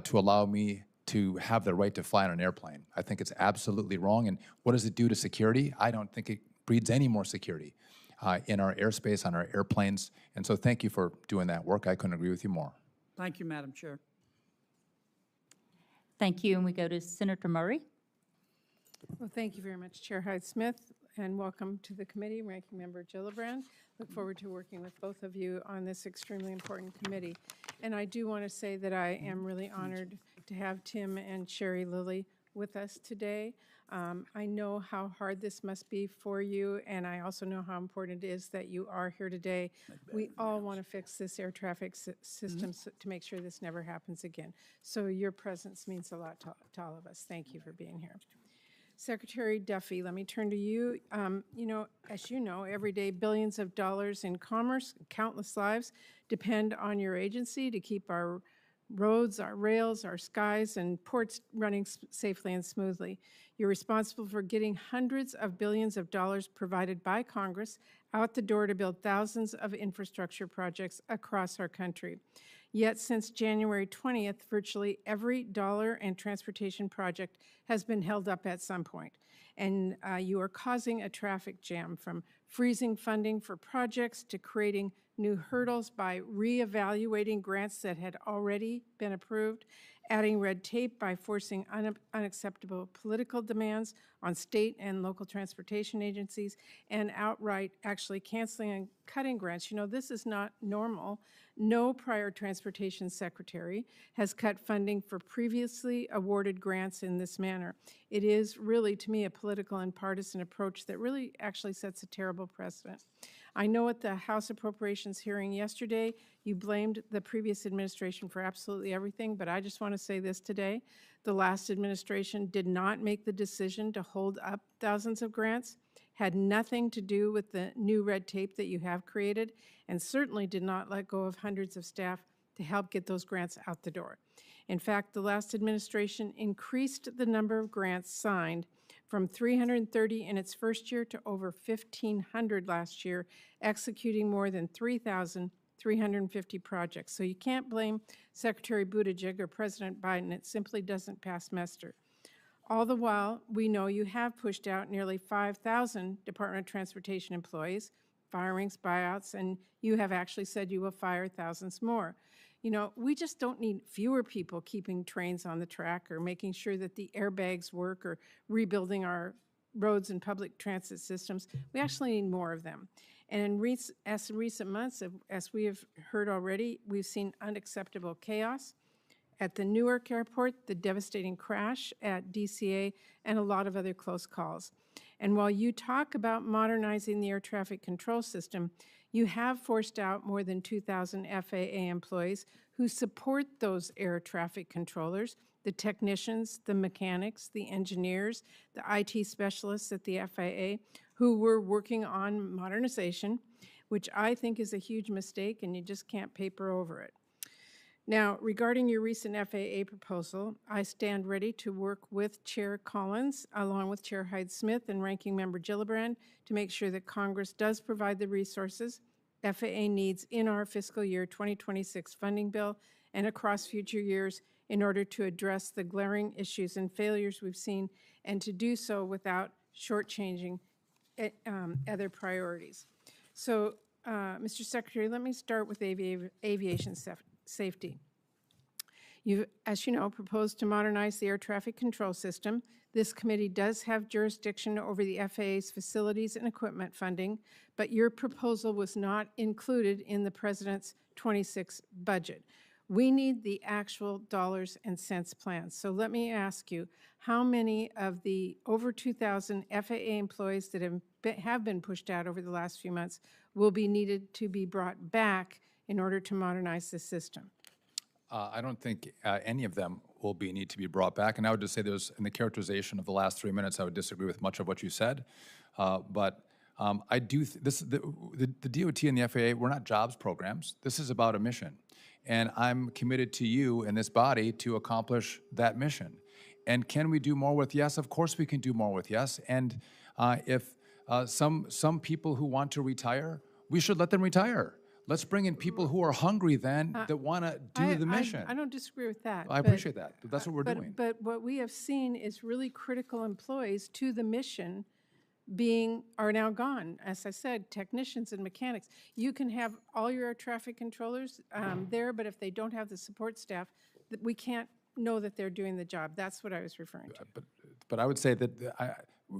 to allow me to have the right to fly on an airplane. I think it's absolutely wrong. And what does it do to security? I don't think it breeds any more security in our airspace, on our airplanes. And so thank you for doing that work. I couldn't agree with you more. Thank you, Madam Chair. Thank you, and we go to Senator Murray. Well, thank you very much, Chair Hyde-Smith, and welcome to the committee, Ranking Member Gillibrand. Look forward to working with both of you on this extremely important committee. And I do want to say that I am really honored to have Tim and Sherry Lilly with us today. I know how hard this must be for you, and I also know how important it is that you are here today. We all want to fix this air traffic system to make sure this never happens again. So your presence means a lot to all of us. Thank you for being here. Secretary Duffy, let me turn to you. As you know, every day billions of dollars in commerce, countless lives depend on your agency to keep our roads, our rails, our skies, and ports running safely and smoothly. You're responsible for getting hundreds of billions of dollars provided by Congress out the door to build thousands of infrastructure projects across our country. Yet since January 20th, virtually every dollar and transportation project has been held up at some point. And you are causing a traffic jam, from freezing funding for projects to creating new hurdles by reevaluating grants that had already been approved, adding red tape by forcing unacceptable political demands on state and local transportation agencies, and outright actually canceling and cutting grants. You know, this is not normal. No prior transportation secretary has cut funding for previously awarded grants in this manner. It is really, to me, a political and partisan approach that really actually sets a terrible precedent. I know at the House Appropriations hearing yesterday, you blamed the previous administration for absolutely everything, but I just want to say this today. The last administration did not make the decision to hold up thousands of grants, had nothing to do with the new red tape that you have created, and certainly did not let go of hundreds of staff to help get those grants out the door. In fact, the last administration increased the number of grants signed from 330 in its first year to over 1,500 last year, executing more than 3,350 projects. So you can't blame Secretary Buttigieg or President Biden. It simply doesn't pass muster. All the while, we know you have pushed out nearly 5,000 Department of Transportation employees, firings, buyouts, and you have actually said you will fire thousands more. You know, we just don't need fewer people keeping trains on the track or making sure that the airbags work or rebuilding our roads and public transit systems. We actually need more of them. And in recent months, as we have heard already, we've seen unacceptable chaos at the Newark airport, the devastating crash at DCA, and a lot of other close calls. And while you talk about modernizing the air traffic control system, you have forced out more than 2,000 FAA employees who support those air traffic controllers, the technicians, the mechanics, the engineers, the IT specialists at the FAA, who were working on modernization, which I think is a huge mistake, and you just can't paper over it. Now, regarding your recent FAA proposal, I stand ready to work with Chair Collins, along with Chair Hyde-Smith and Ranking Member Gillibrand, to make sure that Congress does provide the resources FAA needs in our fiscal year 2026 funding bill and across future years in order to address the glaring issues and failures we've seen, and to do so without shortchanging other priorities. So, Mr. Secretary, let me start with aviation safety. You, as you know, proposed to modernize the air traffic control system. This committee does have jurisdiction over the FAA's facilities and equipment funding, but your proposal was not included in the President's 26 budget. We need the actual dollars and cents plans. So let me ask you, how many of the over 2,000 FAA employees that have been pushed out over the last few months will be needed to be brought back in order to modernize the system? I don't think any of them will need to be brought back. And I would just say there's, in the characterization of the last 3 minutes, I would disagree with much of what you said. But I do, the DOT and the FAA, we're not jobs programs. This is about a mission. And I'm committed to you and this body to accomplish that mission. And can we do more with yes? Of course we can do more with yes. And if some people who want to retire, we should let them retire. Let's bring in people who are hungry then that want to do the mission. I don't disagree with that. I appreciate that. That's what we're doing. But what we have seen is really critical employees to the mission are now gone. As I said, technicians and mechanics. You can have all your air traffic controllers there, but if they don't have the support staff, we can't know that they're doing the job. That's what I was referring to. But I would say that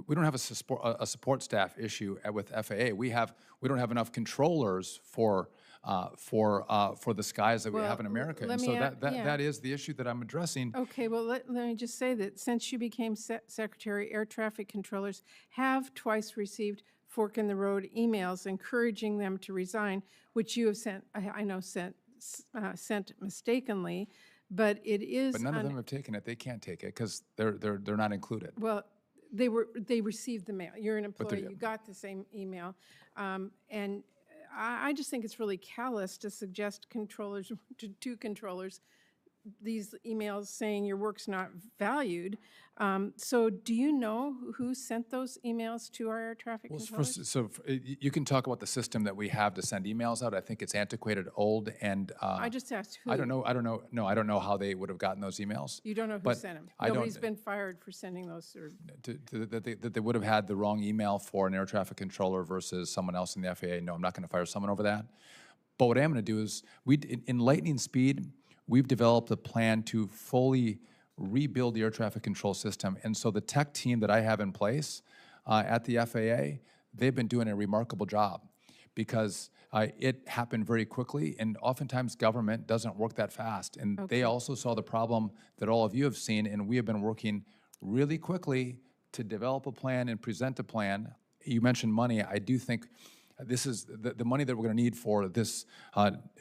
we don't have a support staff issue with FAA. We don't have enough controllers for the skies that we have in America. And so that is the issue that I'm addressing. Okay, well, let me just say that since you became Secretary, air traffic controllers have twice received fork in the road emails encouraging them to resign, which you have sent, I know, sent mistakenly, but it is. But none of them have taken it. They can't take it because they're not included. Well, they received the mail. You're an employee. You got the same email, and I just think it's really callous to suggest controllers to controllers these emails saying your work's not valued. So do you know who sent those emails to our air traffic controllers? You can talk about the system that we have to send emails out. I think it's antiquated, old, and I just asked who. I don't know. No, I don't know how they would have gotten those emails. You don't know who sent them. Nobody's been fired for sending those. That they would have had the wrong email for an air traffic controller versus someone else in the FAA. No, I'm not going to fire someone over that. But what I am going to do is, in lightning speed, we've developed a plan to fully rebuild the air traffic control system. And so the tech team that I have in place at the FAA, they've been doing a remarkable job because it happened very quickly, and oftentimes government doesn't work that fast. And they also saw the problem that all of you have seen, and we have been working really quickly to develop a plan and present a plan. You mentioned money. I do think this is the money that we're going to need for this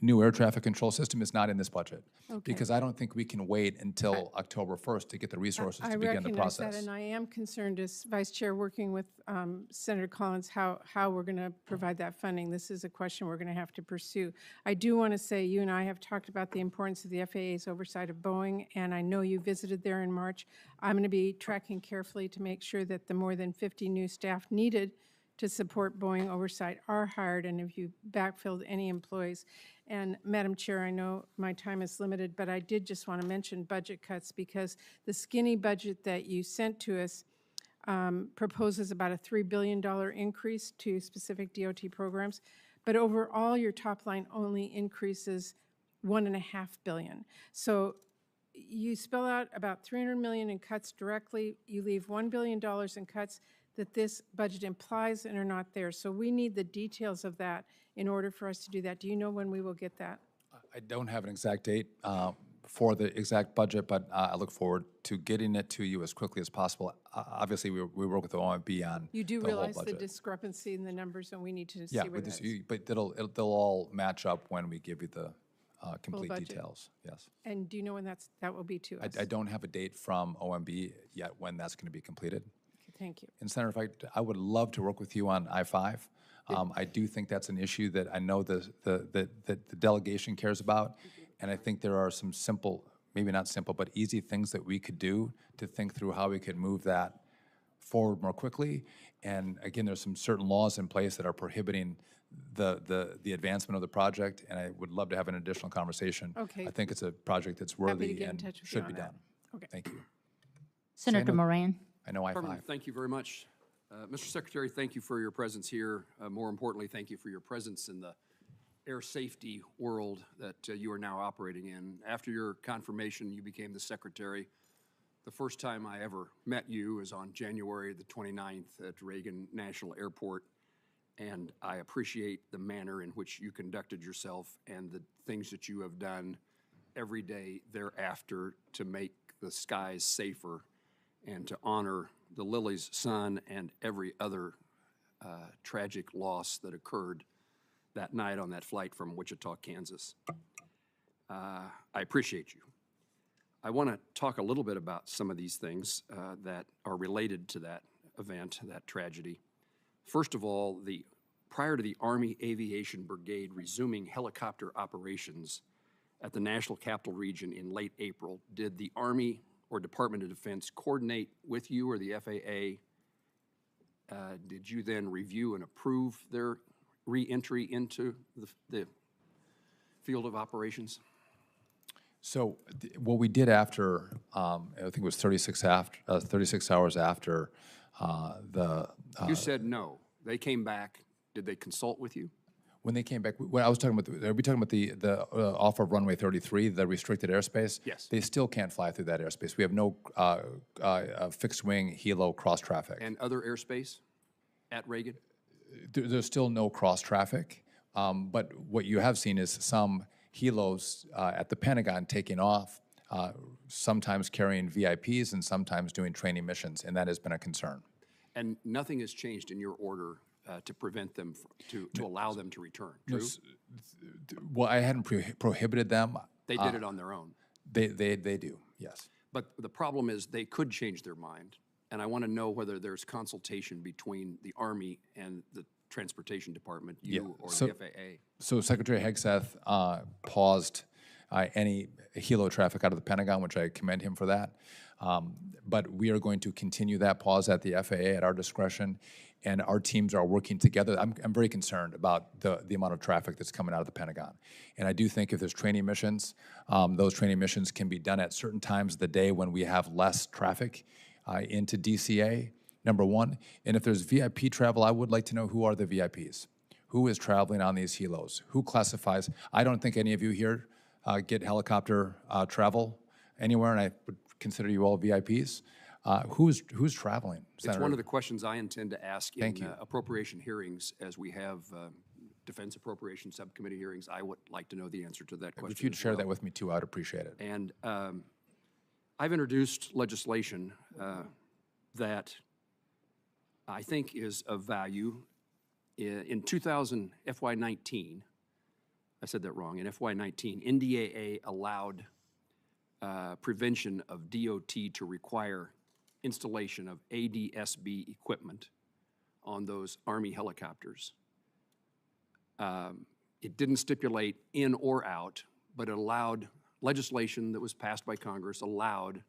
new air traffic control system is not in this budget, because I don't think we can wait until October 1st to get the resources to begin the process. I recognize that, and I am concerned as Vice Chair working with Senator Collins how we're going to provide that funding. This is a question we're going to have to pursue. I do want to say you and I have talked about the importance of the FAA's oversight of Boeing, and I know you visited there in March. I'm going to be tracking carefully to make sure that the more than 50 new staff needed to support Boeing oversight are hired, and if you backfilled any employees. And Madam Chair, I know my time is limited, but I did just want to mention budget cuts, because the skinny budget that you sent to us proposes about a $3 billion increase to specific DOT programs, but overall your top line only increases $1.5 billion. So you spell out about $300 million in cuts directly, you leave $1 billion in cuts that this budget implies and are not there. So we need the details of that in order for us to do that. Do you know when we will get that? I don't have an exact date for the exact budget, but I look forward to getting it to you as quickly as possible. Obviously, we work with the OMB on You do the whole realize the budget. discrepancy in the numbers, and we need to see Yeah, where with that this, is. but they'll all match up when we give you the complete budget. details. Yes. And do you know when that will be to us? I don't have a date from OMB yet when that's going to be completed. Thank you. And Senator, if I would love to work with you on I-5. I do think that's an issue that I know the delegation cares about, and I think there are some simple, maybe not simple, but easy things that we could do to think through how we could move that forward more quickly. And again, there's some certain laws in place that are prohibiting the advancement of the project, and I would love to have an additional conversation. Okay. I think it's a project that's Happy to worthy get in and touch with you should on be that. done. Okay. Thank you. Senator Moran. I know I-5. Affirmative. Thank you very much. Mr. Secretary, thank you for your presence here. More importantly, thank you for your presence in the air safety world that you are now operating in. After your confirmation, you became the Secretary. The first time I ever met you was on January the 29th at Reagan National Airport, and I appreciate the manner in which you conducted yourself and the things that you have done every day thereafter to make the skies safer and to honor the Lily's son and every other tragic loss that occurred that night on that flight from Wichita, Kansas. I appreciate you. I want to talk a little bit about some of these things that are related to that event, that tragedy. First of all, prior to the Army Aviation Brigade resuming helicopter operations at the National Capital Region in late April, did the Army or Department of Defense coordinate with you or the FAA? Did you then review and approve their re-entry into the field of operations? So what we did after, I think it was 36 hours after You said no. They came back. Did they consult with you? when they came back, when I was talking about, are we talking about the off of runway 33, the restricted airspace? Yes. They still can't fly through that airspace. We have no fixed wing helo cross traffic. And other airspace at Reagan? There's still no cross traffic, but what you have seen is some helos at the Pentagon taking off, sometimes carrying VIPs and sometimes doing training missions, and that has been a concern. And nothing has changed in your order to prevent them, to allow them to return, true? Well, I hadn't prohibited them. They did it on their own. They do, yes. But the problem is they could change their mind. And I want to know whether there's consultation between the Army and the Transportation Department, you or the FAA. So Secretary Hegseth paused any helo traffic out of the Pentagon, which I commend him for that. But we are going to continue that pause at the FAA at our discretion, and our teams are working together. I'm very concerned about the amount of traffic that's coming out of the Pentagon. And I do think if there's training missions, those training missions can be done at certain times of the day when we have less traffic into DCA, number one. And if there's VIP travel, I would like to know who are the VIPs. Who is traveling on these helos? Who classifies? I don't think any of you here get helicopter travel anywhere, and I would consider you all VIPs. Who's traveling, Senator? It's one of the questions I intend to ask Thank in you. appropriation hearings as we have Defense Appropriation Subcommittee hearings. I would like to know the answer to that question. If you'd as share well. that with me too, I'd appreciate it. And I've introduced legislation that I think is of value. In 2000, FY19, I said that wrong, in FY19, NDAA allowed prevention of DOT to require installation of ADSB equipment on those Army helicopters. It didn't stipulate in or out, but it allowed legislation that was passed by Congress allowed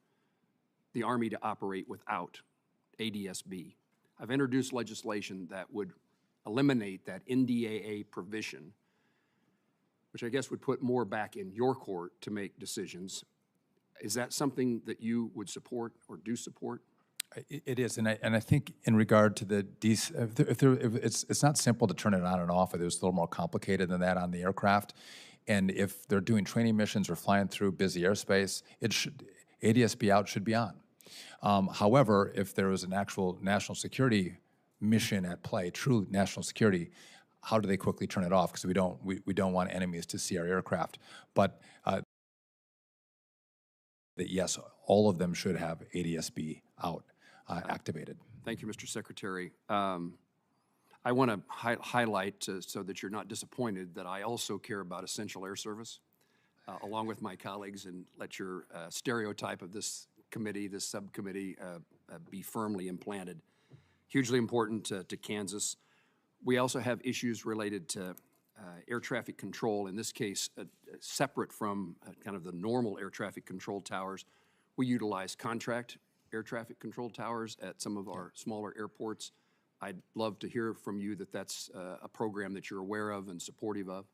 the Army to operate without ADSB. I've introduced legislation that would eliminate that NDAA provision, which I guess would put more back in your court to make decisions. Is that something that you would support or do support? It is, and I think in regard to the it's not simple to turn it on and off. It was a little more complicated than that on the aircraft. And if they're doing training missions or flying through busy airspace, ADSB out should be on. However, if there was an actual national security mission at play, true national security, how do they quickly turn it off? Because we don't want enemies to see our aircraft. But that yes, all of them should have ADSB out activated. Thank you, Mr. Secretary. I want to highlight, so that you're not disappointed, that I also care about essential air service, along with my colleagues, and let your stereotype of this committee, this subcommittee, be firmly implanted. Hugely important to Kansas. We also have issues related to air traffic control, in this case, separate from kind of the normal air traffic control towers. We utilize contract air traffic control towers at some of our smaller airports. I'd love to hear from you that that's a program that you're aware of and supportive of.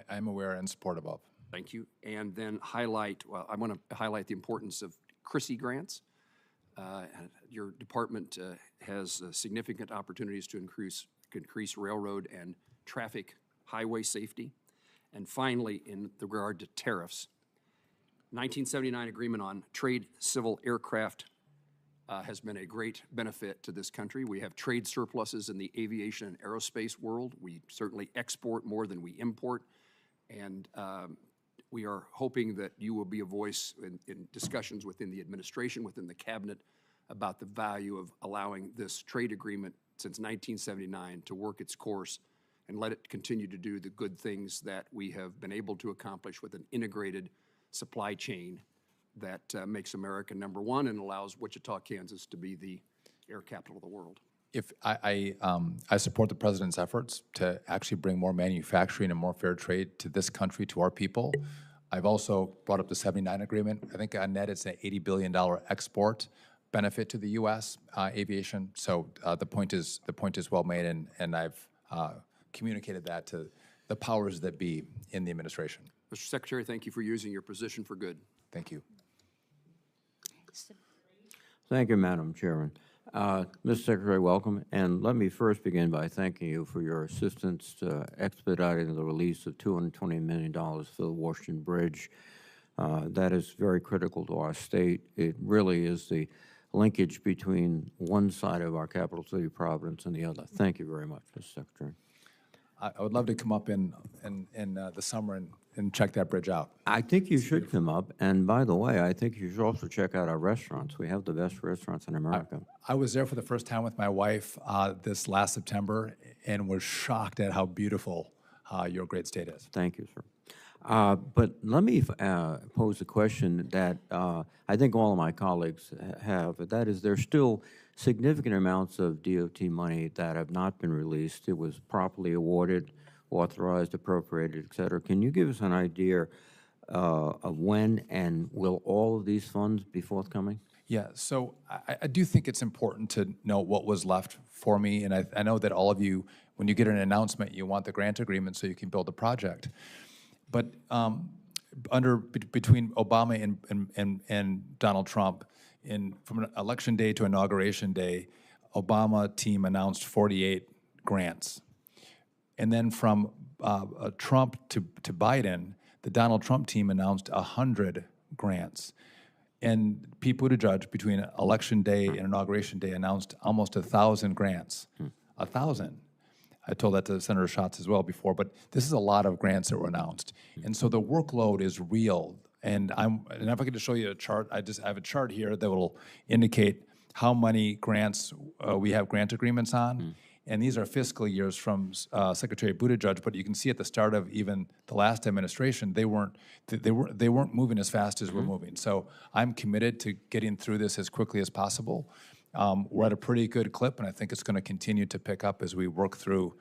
I'm aware and supportive of. Thank you. And then I want to highlight the importance of CRISI grants. Your department has significant opportunities to increase railroad and traffic highway safety. And finally, in regard to tariffs, 1979 agreement on trade civil aircraft has been a great benefit to this country. We have trade surpluses in the aviation and aerospace world. We certainly export more than we import. And we are hoping that you will be a voice in discussions within the administration, within the cabinet, about the value of allowing this trade agreement since 1979 to work its course and let it continue to do the good things that we have been able to accomplish with an integrated supply chain that makes America #1 and allows Wichita, Kansas to be the air capital of the world. If I support the president's efforts to actually bring more manufacturing and more fair trade to this country, to our people. I've also brought up the 79 agreement. I think on net it's an $80 billion export benefit to the U.S. Aviation. So the point is well made, and I've communicated that to the powers that be in the administration. Mr. Secretary, thank you for using your position for good. Thank you. Thank you, Madam Chairman. Mr. Secretary, welcome. And let me first begin by thanking you for your assistance to expediting the release of $220 million for the Washington Bridge. That is very critical to our state. It really is the linkage between one side of our capital city, Providence, and the other. Thank you very much, Mr. Secretary. I would love to come up in the summer and check that bridge out. I think you should come up. And by the way, I think you should also check out our restaurants. We have the best restaurants in America. I was there for the first time with my wife this last September and was shocked at how beautiful your great state is. Thank you, sir. But let me pose a question that I think all of my colleagues have. That is, there's still significant amounts of DOT money that have not been released. It was properly awarded, authorized, appropriated, et cetera. Can you give us an idea of when, and will all of these funds be forthcoming? Yeah, so I do think it's important to know what was left for me, and I know that all of you, when you get an announcement, you want the grant agreement so you can build a project. But between Obama and Donald Trump, from election day to inauguration day, Obama team announced 48 grants. And then from Trump to Biden, the Donald Trump team announced 100 grants. And Pete Buttigieg, between election day and inauguration day, announced almost 1,000 grants. 1,000. I told that to Senator Schatz as well before, but this is a lot of grants that were announced. And so the workload is real. And if I could just show you a chart, I have a chart here that will indicate how many grants we have grant agreements on. And these are fiscal years from Secretary Buttigieg, but you can see at the start of even the last administration, they weren't moving as fast as we're moving. So I'm committed to getting through this as quickly as possible. We're at a pretty good clip, and I think it's going to continue to pick up as we work through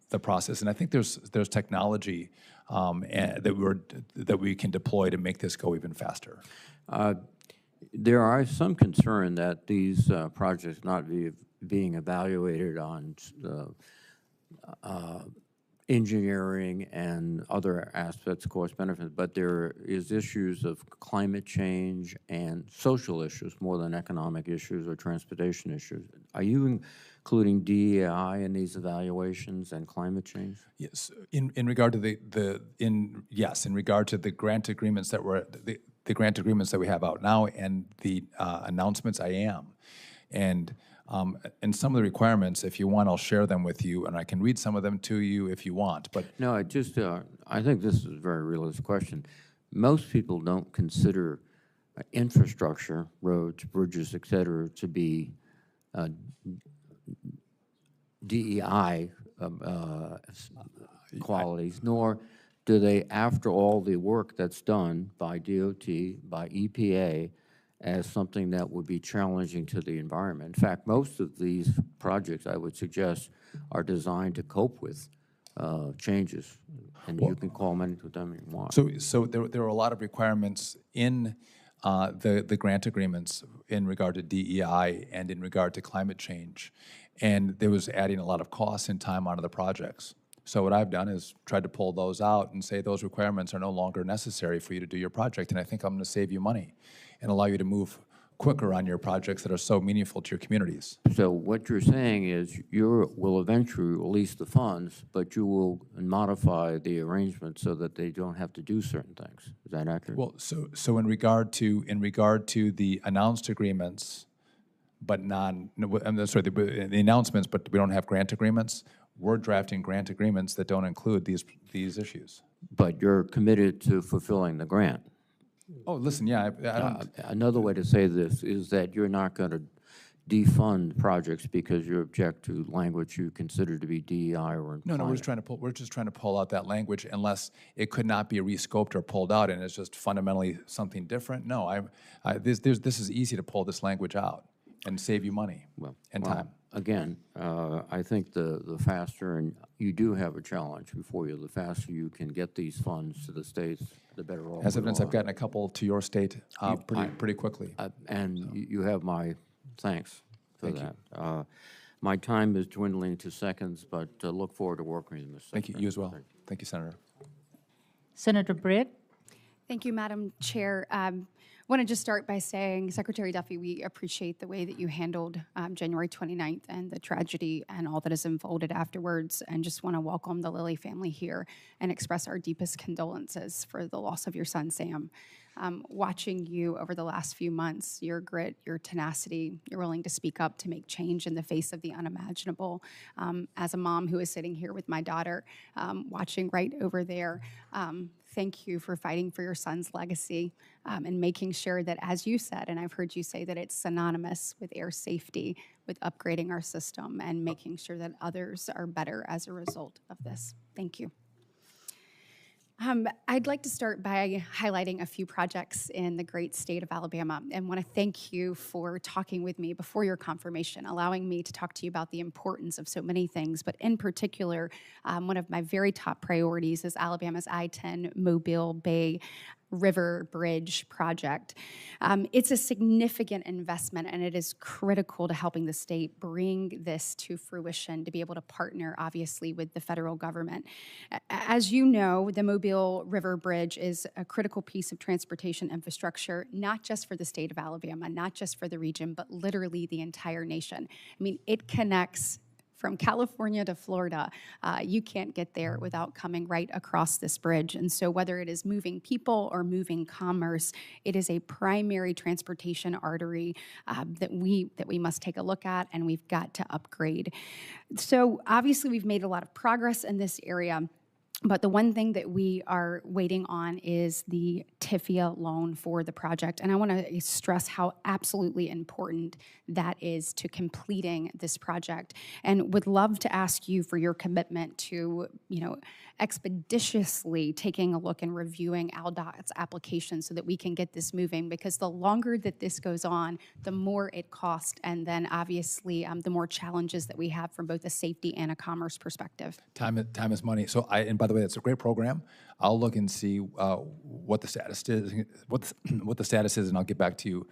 the process. And I think there's technology that we can deploy to make this go even faster. There are some concern that these projects not being evaluated on engineering and other aspects, cost benefits, but there is issues of climate change and social issues more than economic issues or transportation issues. Are you including DEI in these evaluations and climate change? Yes, in regard to in regard to the grant agreements that the grant agreements that we have out now and the announcements, I am. And some of the requirements, if you want, I'll share them with you, and I can read some of them to you if you want. But no, I think this is a very realistic question. Most people don't consider infrastructure, roads, bridges, et cetera, to be DEI qualities, nor do they, after all the work that's done by DOT, by EPA, as something that would be challenging to the environment. In fact, most of these projects, I would suggest, are designed to cope with changes, and you can call them anything you want. So there are a lot of requirements in the grant agreements in regard to DEI and in regard to climate change, and there was adding a lot of costs and time onto the projects. So what I've done is tried to pull those out and say those requirements are no longer necessary for you to do your project, and I think I'm going to save you money and allow you to move quicker on your projects that are so meaningful to your communities. So what you're saying is you will eventually release the funds, but you will modify the arrangement so that they don't have to do certain things. Is that accurate? Well, so in regard to the announced agreements, but the announcements, but we don't have grant agreements. We're drafting grant agreements that don't include these issues. But you're committed to fulfilling the grant. Oh, listen, yeah, I don't. Another way to say this is that you're not going to defund projects because you object to language you consider to be DEI or No, we're just trying to pull out that language unless it could not be rescoped or pulled out and it's just fundamentally something different. No, this is easy to pull this language out and save you money and time. Again, I think the faster, and you do have a challenge before you, the faster you can get these funds to the states, the better off. As evidence, I've gotten a couple to your state pretty quickly. You have my thanks for that. My time is dwindling to seconds, but look forward to working with you, Mr. Thank you. You as well. Thank you, Senator. Senator Britt? Thank you, Madam Chair. I want to just start by saying, Secretary Duffy, we appreciate the way that you handled January 29th and the tragedy and all that has unfolded afterwards, and just want to welcome the Lilly family here and express our deepest condolences for the loss of your son, Sam. Watching you over the last few months, your grit, your tenacity, you're willing to speak up to make change in the face of the unimaginable. As a mom who is sitting here with my daughter, watching right over there, thank you for fighting for your son's legacy and making sure that, as you said, and I've heard you say that it's synonymous with air safety, with upgrading our system and making sure that others are better as a result of this. Thank you. I'd like to start by highlighting a few projects in the great state of Alabama, and want to thank you for talking with me before your confirmation, allowing me to talk to you about the importance of so many things, but in particular, one of my very top priorities is Alabama's I-10 Mobile Bay River Bridge project. It's a significant investment, and it is critical to helping the state bring this to fruition, to be able to partner, obviously, with the federal government. As you know, the Mobile River Bridge is a critical piece of transportation infrastructure, not just for the state of Alabama, not just for the region, but literally the entire nation. I mean, it connects from California to Florida. You can't get there without coming right across this bridge. And so whether it is moving people or moving commerce, it is a primary transportation artery that we must take a look at, and we've got to upgrade. So obviously we've made a lot of progress in this area. But the one thing that we are waiting on is the TIFIA loan for the project. And I want to stress how absolutely important that is to completing this project, and would love to ask you for your commitment to, expeditiously taking a look and reviewing ALDOT's application so that we can get this moving, because the longer that this goes on, the more it costs, and then obviously the more challenges that we have from both a safety and a commerce perspective. Time is money. So and by the way, it's a great program. I'll look and see what the status is, what the status is, and I'll get back to you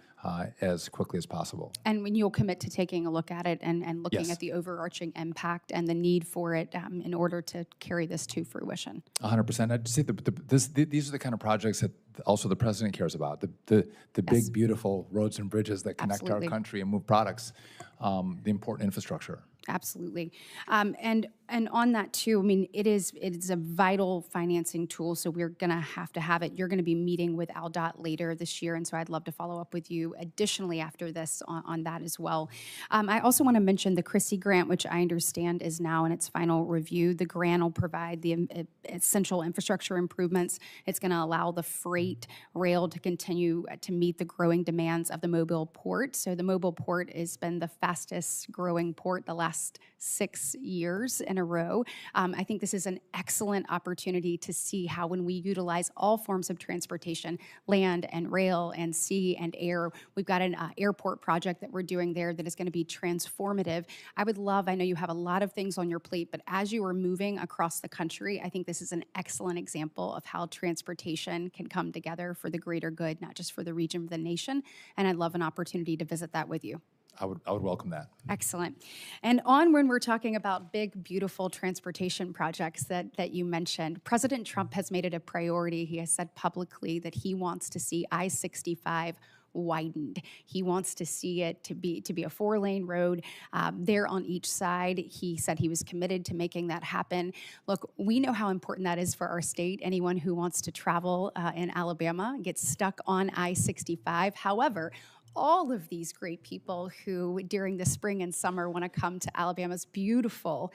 as quickly as possible. And when you'll commit to taking a look at it and looking Yes. at the overarching impact and the need for it in order to carry this to fruition. 100%. I'd say these are the kind of projects that also the president cares about. The big, beautiful roads and bridges that connect Absolutely. our country and move products. The important infrastructure. Absolutely. And And on that too, I mean, it is a vital financing tool, so we're going to have it. You're going to be meeting with AlDOT later this year, and so I'd love to follow up with you additionally after this on that as well. I also want to mention the Chrissy grant, which I understand is now in its final review. The grant will provide the essential infrastructure improvements. It's going to allow the freight rail to continue to meet the growing demands of the Mobile port. So the Mobile port has been the fastest growing port the last 6 years in a row. I think this is an excellent opportunity to see how when we utilize all forms of transportation, land and rail and sea and air, we've got an airport project that we're doing there that is going to be transformative. I know you have a lot of things on your plate, but as you are moving across the country, I think this is an excellent example of how transportation can come together for the greater good, not just for the region, but the nation. And I'd love an opportunity to visit that with you. I would welcome that. Excellent. And on when we're talking about big, beautiful transportation projects that you mentioned, President Trump has made it a priority. He has said publicly that he wants to see I-65 widened. He wants to see it to be a 4-lane road there on each side. He said he was committed to making that happen. Look, we know how important that is for our state. Anyone who wants to travel in Alabama gets stuck on I-65. However, all of these great people who during the spring and summer want to come to Alabama's beautiful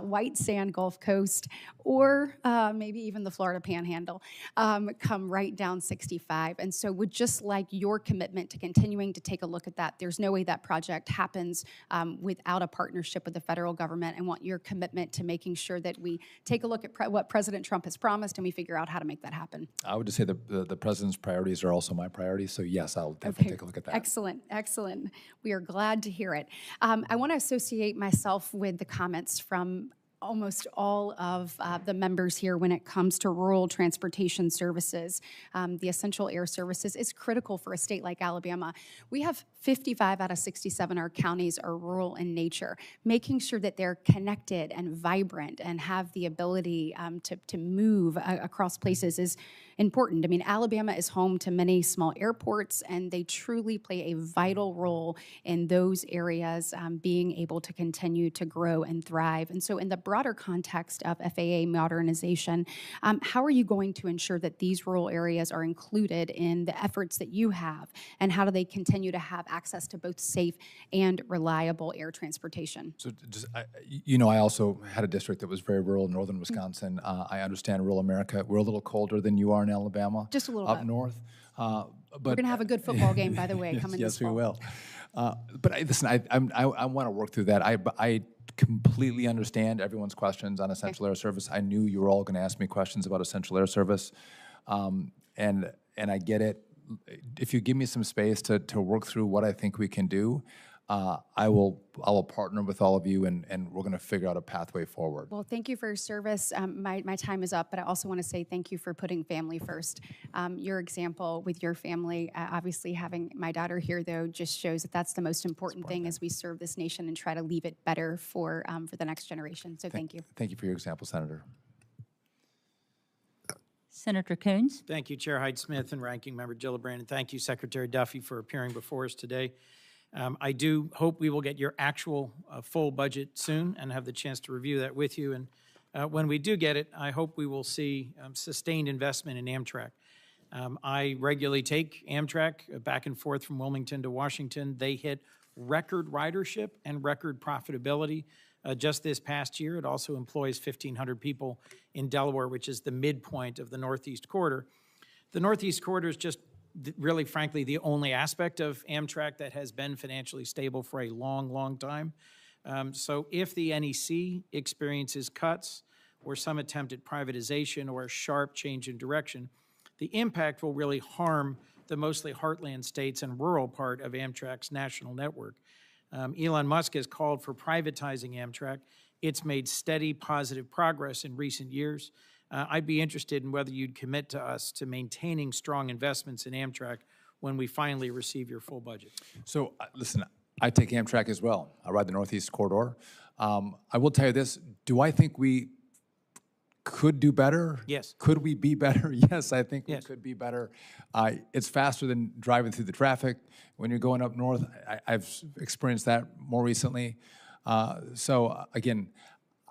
white sand Gulf Coast or maybe even the Florida Panhandle come right down 65. And so would just like your commitment to continuing to take a look at that. There's no way that project happens without a partnership with the federal government. I want your commitment to making sure that we take a look at what President Trump has promised and we figure out how to make that happen. I would just say the president's priorities are also my priorities. So yes, I'll definitely take a look at that. Excellent, excellent. We are glad to hear it. I want to associate myself with the comments from almost all of the members here when it comes to rural transportation services. The essential air services is critical for a state like Alabama. We have 55 out of 67 our counties are rural in nature. Making sure that they're connected and vibrant and have the ability to move across places is important. I mean, Alabama is home to many small airports, and they truly play a vital role in those areas being able to continue to grow and thrive. And so in the broader context of FAA modernization, how are you going to ensure that these rural areas are included in the efforts that you have, and how do they continue to have access to both safe and reliable air transportation? So just, I also had a district that was very rural, northern Wisconsin. I understand rural America. We're a little colder than you are in Alabama. Just a little up bit. north. But we're going to have a good football game, by the way, coming yes, this fall. we will. Listen, I want to work through that. I completely understand everyone's questions on essential air service. I knew you were all going to ask me questions about essential air service, and I get it. If you give me some space to work through what I think we can do, I will partner with all of you, and we're going to figure out a pathway forward. Well, thank you for your service. My time is up, but I also want to say thank you for putting family first. Your example with your family, obviously having my daughter here, though, just shows that that's the most important thing as we serve this nation and try to leave it better for the next generation. So thank you. Thank you for your example, Senator. Senator Coons. Thank you, Chair Hyde-Smith and Ranking Member Gillibrand, and thank you, Secretary Duffy, for appearing before us today. I do hope we will get your actual full budget soon and have the chance to review that with you. And when we do get it, I hope we will see sustained investment in Amtrak. I regularly take Amtrak back and forth from Wilmington to Washington. They hit record ridership and record profitability just this past year. It also employs 1,500 people in Delaware, which is the midpoint of the Northeast Corridor. The Northeast Corridor is just really, frankly, the only aspect of Amtrak that has been financially stable for a long, long time. So if the NEC experiences cuts or some attempt at privatization or a sharp change in direction, the impact will really harm the mostly heartland states and rural part of Amtrak's national network. Elon Musk has called for privatizing Amtrak. It's made steady, positive progress in recent years. I'd be interested in whether you'd commit to us to maintaining strong investments in Amtrak when we finally receive your full budget. So, listen, I take Amtrak as well. I ride the Northeast Corridor. I will tell you this. Do I think we could do better? Yes. Could we be better? Yes, I think we could be better. It's faster than driving through the traffic. When you're going up north, I've experienced that more recently. So, again,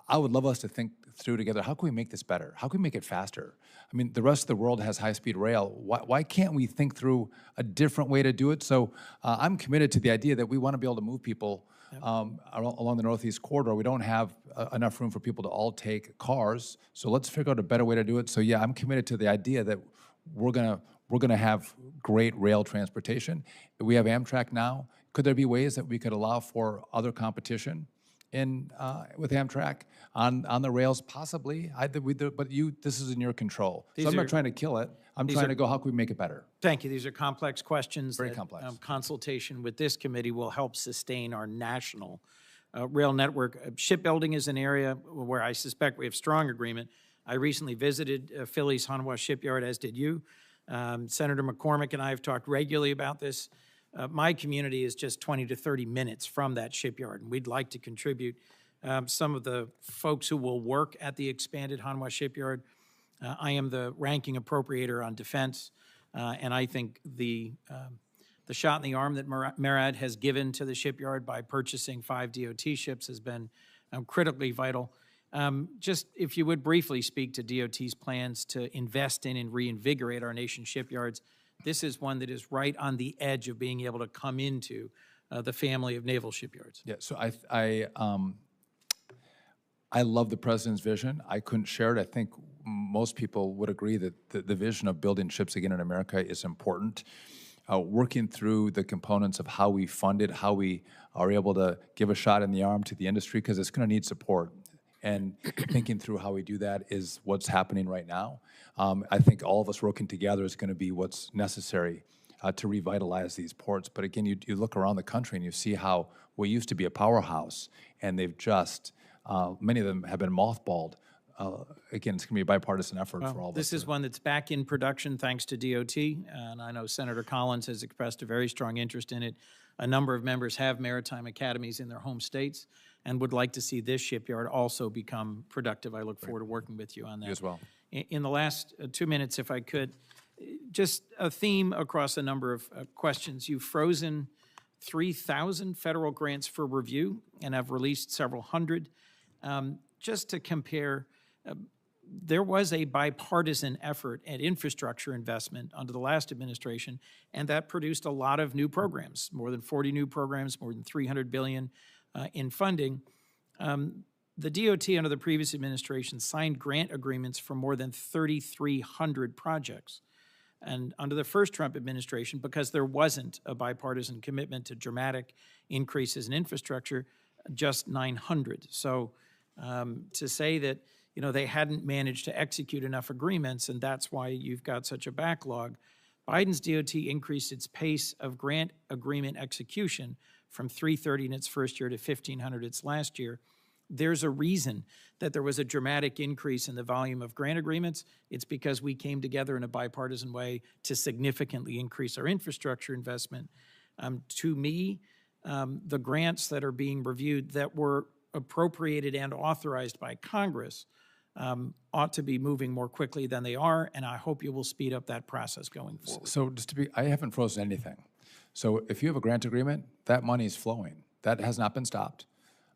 I would love us to think through together, how can we make this better? How can we make it faster? I mean, the rest of the world has high-speed rail. Why can't we think through a different way to do it? So I'm committed to the idea that we want to be able to move people along the Northeast Corridor. We don't have enough room for people to all take cars, so let's figure out a better way to do it. So yeah, I'm committed to the idea that we're gonna have great rail transportation. We have Amtrak now. Could there be ways that we could allow for other competition with Amtrak on the rails? Possibly. But this is in your control. So I'm not trying to kill it. I'm trying to go, how can we make it better? Thank you. These are complex questions. Very that, complex. Consultation with this committee will help sustain our national rail network. Shipbuilding is an area where I suspect we have strong agreement. I recently visited Philly's Hanwha Shipyard, as did you. Senator McCormick and I have talked regularly about this. My community is just 20 to 30 minutes from that shipyard, and we'd like to contribute. Some of the folks who will work at the expanded Hanwha Shipyard, I am the ranking appropriator on defense, and I think the shot in the arm that MARAD has given to the shipyard by purchasing 5 DOT ships has been critically vital. Just if you would briefly speak to DOT's plans to invest in and reinvigorate our nation's shipyards. This is one that is right on the edge of being able to come into the family of naval shipyards. Yeah, so I love the president's vision. I couldn't share it. I think most people would agree that the vision of building ships again in America is important. Working through the components of how we fund it, how we are able to give a shot in the arm to the industry, because it's going to need support. And thinking through how we do that is what's happening right now. I think all of us working together is going to be what's necessary to revitalize these ports. But again, you look around the country and you see how we used to be a powerhouse, and they've just, many of them have been mothballed. Again, it's going to be a bipartisan effort for all of us. This is one that's back in production thanks to DOT, and I know Senator Collins has expressed a very strong interest in it. A number of members have maritime academies in their home states and would like to see this shipyard also become productive. I look forward to working with you on that. You as well. In the last 2 minutes, if I could, just a theme across a number of questions. You've frozen 3,000 federal grants for review and have released several hundred. Just to compare, there was a bipartisan effort at infrastructure investment under the last administration, and that produced a lot of new programs, more than 40 new programs, more than $300 billion in funding. The DOT under the previous administration signed grant agreements for more than 3,300 projects. And under the first Trump administration, because there wasn't a bipartisan commitment to dramatic increases in infrastructure, just 900. So to say that they hadn't managed to execute enough agreements, and that's why you've got such a backlog, Biden's DOT increased its pace of grant agreement execution from 330 in its first year to 1,500 its last year. There's a reason that there was a dramatic increase in the volume of grant agreements. It's because we came together in a bipartisan way to significantly increase our infrastructure investment. To me, the grants that are being reviewed that were appropriated and authorized by Congress ought to be moving more quickly than they are, and I hope you will speed up that process going forward. So just to be, I haven't frozen anything. So if you have a grant agreement, that money is flowing. That has not been stopped.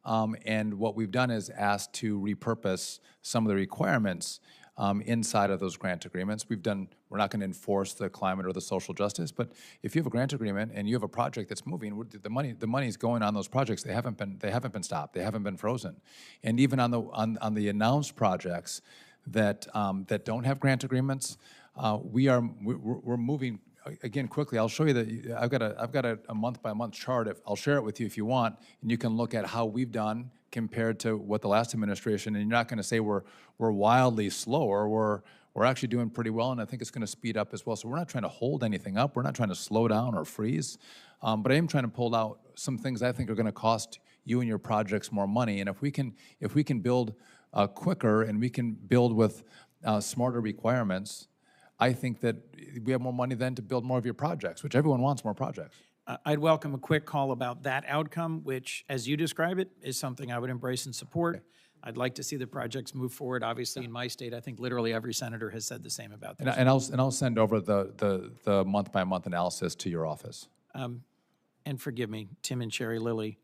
And what we've done is asked to repurpose some of the requirements inside of those grant agreements. We're not going to enforce the climate or the social justice, but if you have a grant agreement and you have a project that's moving, the money's going on those projects. They haven't been stopped. They haven't been frozen. And even on the announced projects that don't have grant agreements, we're moving. Again, quickly, I'll show you that I've got a month-by-month chart. I'll share it with you if you want, and you can look at how we've done compared to what the last administration. And you're not going to say we're wildly slower. We're actually doing pretty well, and I think it's going to speed up as well. So we're not trying to hold anything up. We're not trying to slow down or freeze, but I am trying to pull out some things I think are going to cost you and your projects more money. And if we can build quicker and we can build with smarter requirements, I think that we have more money then to build more of your projects, which everyone wants more projects. I'd welcome a quick call about that outcome, which, as you describe it, is something I would embrace and support. Okay. I'd like to see the projects move forward. Obviously, in my state, I think literally every senator has said the same about this. And I'll send over the month-by-month analysis to your office. And forgive me, Tim and Sherry Lilly,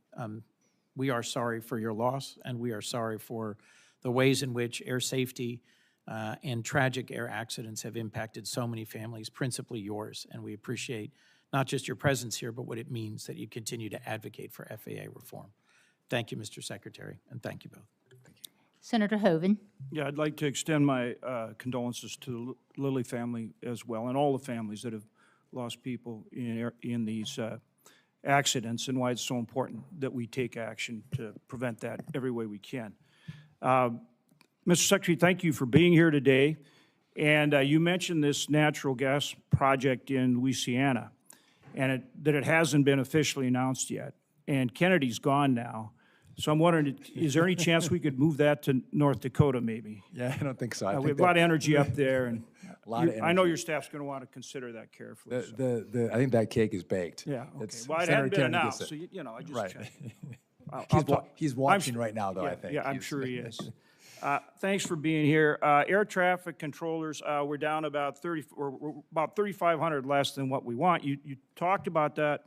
we are sorry for your loss, and we are sorry for the ways in which air safety and tragic air accidents have impacted so many families, principally yours. And we appreciate not just your presence here, but what it means that you continue to advocate for FAA reform. Thank you, Mr. Secretary, and thank you both. Senator Hoven. Yeah, I'd like to extend my condolences to the Lilly family as well, and all the families that have lost people in these accidents, and why it's so important that we take action to prevent that every way we can. Mr. Secretary, thank you for being here today. And you mentioned this natural gas project in Louisiana, and that it hasn't been officially announced yet. And Kennedy's gone now. So I'm wondering, is there any chance we could move that to North Dakota maybe? Yeah, I don't think so. We have a lot of energy up there, and lot of I know energy. your staff's going to want to consider that carefully. so. I think that cake is baked. Yeah, okay. It's- Well, it Senator hadn't been Kennedy announced, gets so it. you know, I just Right. checked. He's watching right now, though, yeah, I think. Yeah, I'm He's- sure he is. Thanks for being here. Air traffic controllers, we're down about 3,500 less than what we want. You talked about that,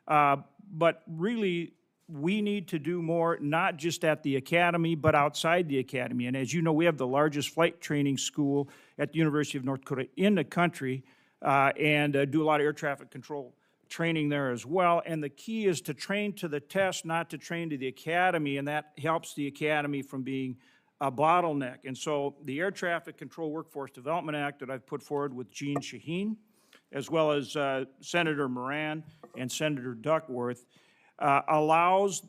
but really, we need to do more, not just at the academy, but outside the academy. And as you know, we have the largest flight training school at the University of North Dakota in the country, and do a lot of air traffic control training there as well. And the key is to train to the test, not to train to the academy, and that helps the academy from being a bottleneck. And so the Air Traffic Control Workforce Development Act that I've put forward with Gene Shaheen, as well as Senator Moran and Senator Duckworth, allows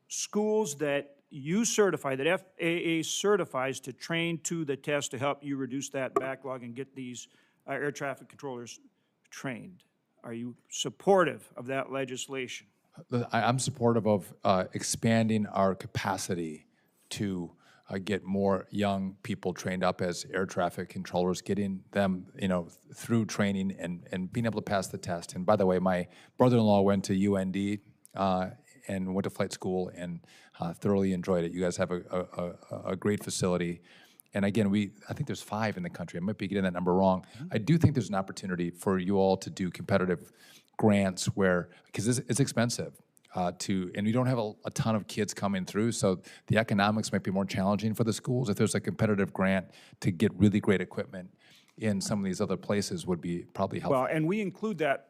schools that you certify, that FAA certifies, to train to the test to help you reduce that backlog and get these air traffic controllers trained. Are you supportive of that legislation? I'm supportive of expanding our capacity to get more young people trained up as air traffic controllers, getting them, through training and being able to pass the test. And by the way, my brother-in-law went to UND and went to flight school and thoroughly enjoyed it. You guys have a great facility. And again, I think there's 5 in the country. I might be getting that number wrong. I do think there's an opportunity for you all to do competitive grants because it's expensive. And we don't have a ton of kids coming through, so the economics might be more challenging for the schools. If there's a competitive grant to get really great equipment in some of these other places would be probably helpful. Well, and we include that,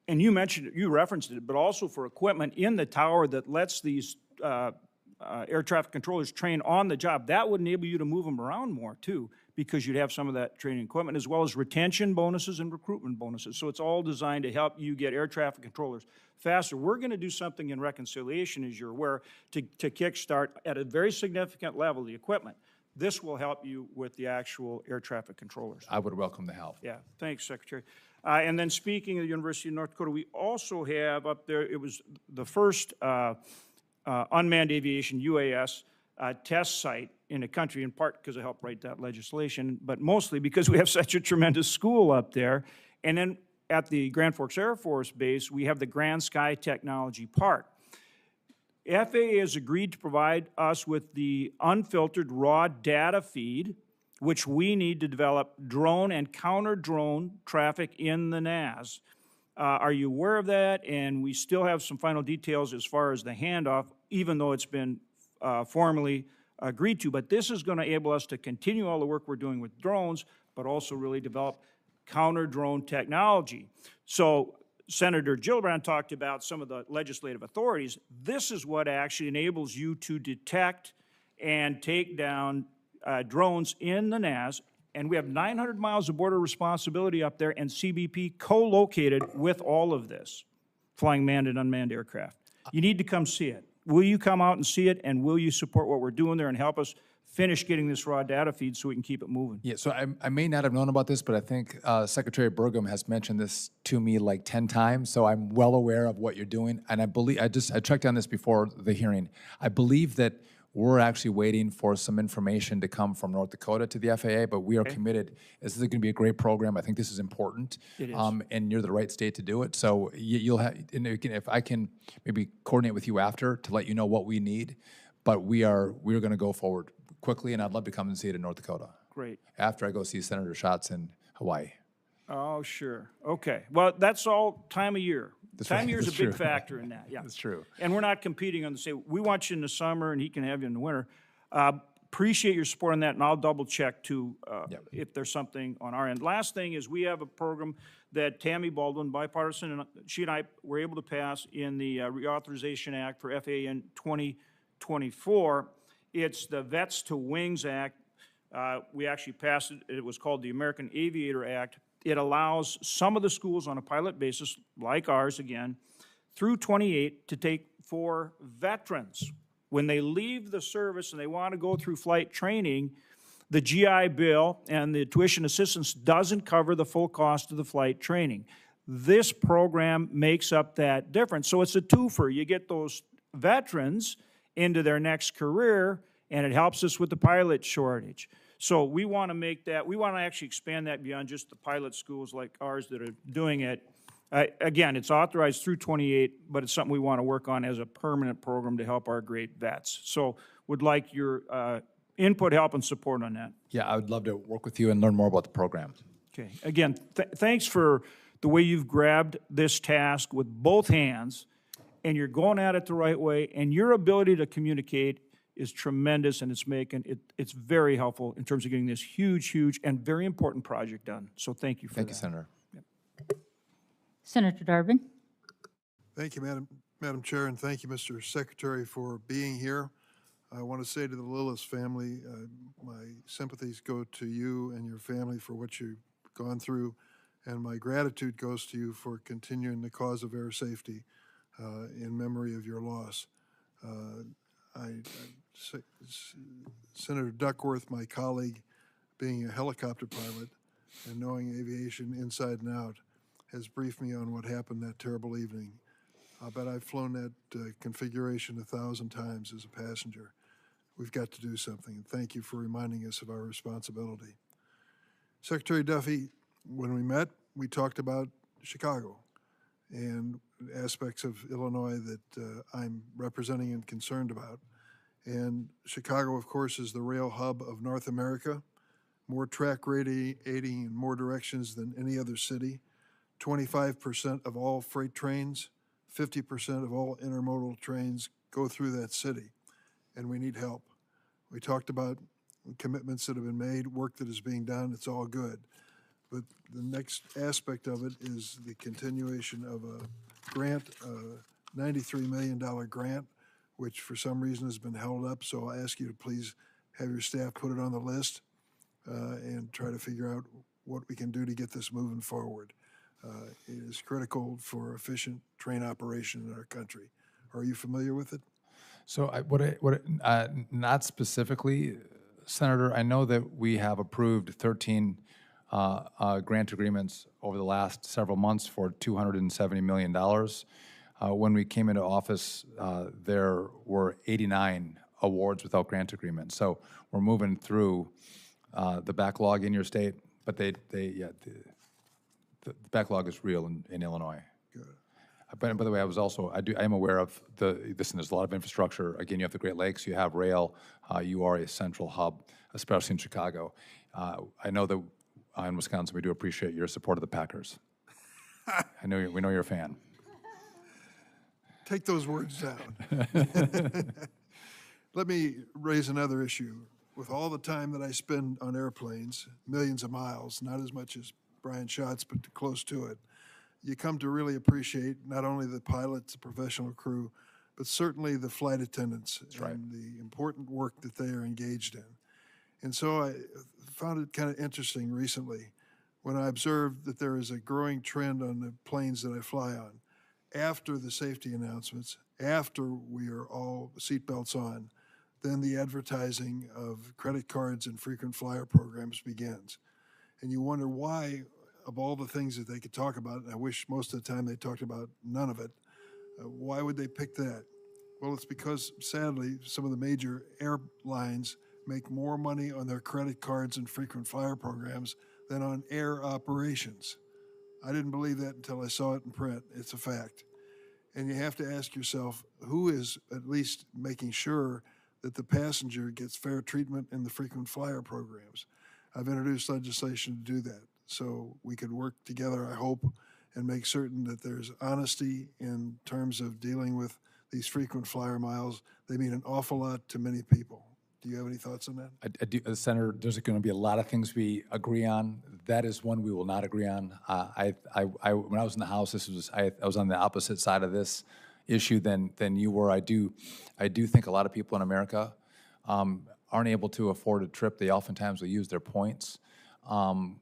and you mentioned it, you referenced it, but also for equipment in the tower that lets these air traffic controllers train on the job. That would enable you to move them around more too, because you'd have some of that training equipment, as well as retention bonuses and recruitment bonuses. So it's all designed to help you get air traffic controllers faster. We're going to do something in reconciliation, as you're aware, to kickstart at a very significant level the equipment. This will help you with the actual air traffic controllers. I would welcome the help. Yeah, thanks, Secretary. And then speaking of the University of North Dakota, we also have up there, it was the first unmanned aviation, UAS, test site in the country, in part because I helped write that legislation, but mostly because we have such a tremendous school up there. And then at the Grand Forks Air Force Base, we have the Grand Sky Technology Park. FAA has agreed to provide us with the unfiltered raw data feed, which we need to develop drone and counter-drone traffic in the NAS. Are you aware of that? And we still have some final details as far as the handoff, even though it's been formally agreed to. But this is going to enable us to continue all the work we're doing with drones, but also really develop counter-drone technology. So Senator Gillibrand talked about some of the legislative authorities. This is what actually enables you to detect and take down drones in the NAS. And we have 900 miles of border responsibility up there, and CBP co-located with all of this, flying manned and unmanned aircraft. You need to come see it. Will you come out and see it, and will you support what we're doing there and help us finish getting this raw data feed so we can keep it moving? Yeah, so I may not have known about this, but I think Secretary Burgum has mentioned this to me like 10 times, so I'm well aware of what you're doing. And I checked on this before the hearing. I believe that we're actually waiting for some information to come from North Dakota to the FAA, but we are committed. This is going to be a great program. I think this is important. It is. And you're the right state to do it. So you'll have, and again, if I can maybe coordinate with you after to let you know what we need, but we're going to go forward quickly, and I'd love to come and see it in North Dakota. Great. After I go see Senator Schatz in Hawaii. Oh, sure. Okay. Well, that's all time of year. Time of year is a That's big true. factor in that, yeah. That's true. And we're not competing on the same, we want you in the summer and he can have you in the winter. Appreciate your support on that, and I'll double check too, Yep. if there's something on our end. Last thing is we have a program that Tammy Baldwin, bipartisan, and she and I were able to pass in the Reauthorization Act for FAA 2024. It's the Vets to Wings Act. We actually passed it. It was called the American Aviator Act. It allows some of the schools on a pilot basis, like ours again, through 28 to take 4 veterans. When they leave the service and they want to go through flight training, the GI Bill and the tuition assistance doesn't cover the full cost of the flight training. This program makes up that difference. So it's a twofer. You get those veterans into their next career, and it helps us with the pilot shortage. So we want to make that, we want to actually expand that beyond just the pilot schools like ours that are doing it. Again, it's authorized through 28, but it's something we want to work on as a permanent program to help our great vets. So would like your input, help, and support on that. Yeah, I would love to work with you and learn more about the program. Okay. Again, thanks for the way you've grabbed this task with both hands, and you're going at it the right way, and your ability to communicate is tremendous, and it's very helpful in terms of getting this huge, and very important project done. So thank you for that. Thank you, Senator. Senator Durbin. Thank you, Madam Chair, and thank you, Mr. Secretary, for being here. I want to say to the Lillis family, my sympathies go to you and your family for what you've gone through, and my gratitude goes to you for continuing the cause of air safety in memory of your loss. Senator Duckworth, my colleague, being a helicopter pilot and knowing aviation inside and out, has briefed me on what happened that terrible evening. I bet I've flown that configuration 1,000 times as a passenger. We've got to do something. Thank you for reminding us of our responsibility. Secretary Duffy, when we met, we talked about Chicago and aspects of Illinois that I'm representing and concerned about. And Chicago, of course, is the rail hub of North America, more track radiating in more directions than any other city. 25% of all freight trains, 50% of all intermodal trains go through that city, and we need help. We talked about commitments that have been made, work that is being done, it's all good. But the next aspect of it is the continuation of a grant, a $93 million grant, which for some reason has been held up, so I ask you to please have your staff put it on the list and try to figure out what we can do to get this moving forward. It is critical for efficient train operation in our country. Are you familiar with it? So not specifically, Senator, I know that we have approved 13 grant agreements over the last several months for $270 million. When we came into office, there were 89 awards without grant agreements. So we're moving through the backlog in your state, but the backlog is real in Illinois. Good. But by the way, I am aware of listen, there's a lot of infrastructure. Again, you have the Great Lakes, you have rail, you are a central hub, especially in Chicago. I know that in Wisconsin, we do appreciate your support of the Packers. we know you're a fan. Take those words down. Let me raise another issue. With all the time that I spend on airplanes, millions of miles, not as much as Brian Schatz, but close to it, you come to really appreciate not only the pilots, the professional crew, but certainly the flight attendants and the important work that they are engaged in. And so I found it kind of interesting recently when I observed that there is a growing trend on the planes that I fly on. After the safety announcements, after we are all seatbelts on, then the advertising of credit cards and frequent flyer programs begins. And you wonder why, of all the things that they could talk about, and I wish most of the time they talked about none of it, why would they pick that? Well, it's because, sadly, some of the major airlines make more money on their credit cards and frequent flyer programs than on air operations. I didn't believe that until I saw it in print. It's a fact. And you have to ask yourself, who is at least making sure that the passenger gets fair treatment in the frequent flyer programs? I've introduced legislation to do that, so we could work together, I hope, and make certain that there's honesty in terms of dealing with these frequent flyer miles. They mean an awful lot to many people. Do you have any thoughts on that? I do, Senator, there's going to be a lot of things we agree on. That is one we will not agree on. When I was in the House, I was on the opposite side of this issue than you were. I do think a lot of people in America aren't able to afford a trip. They oftentimes will use their points,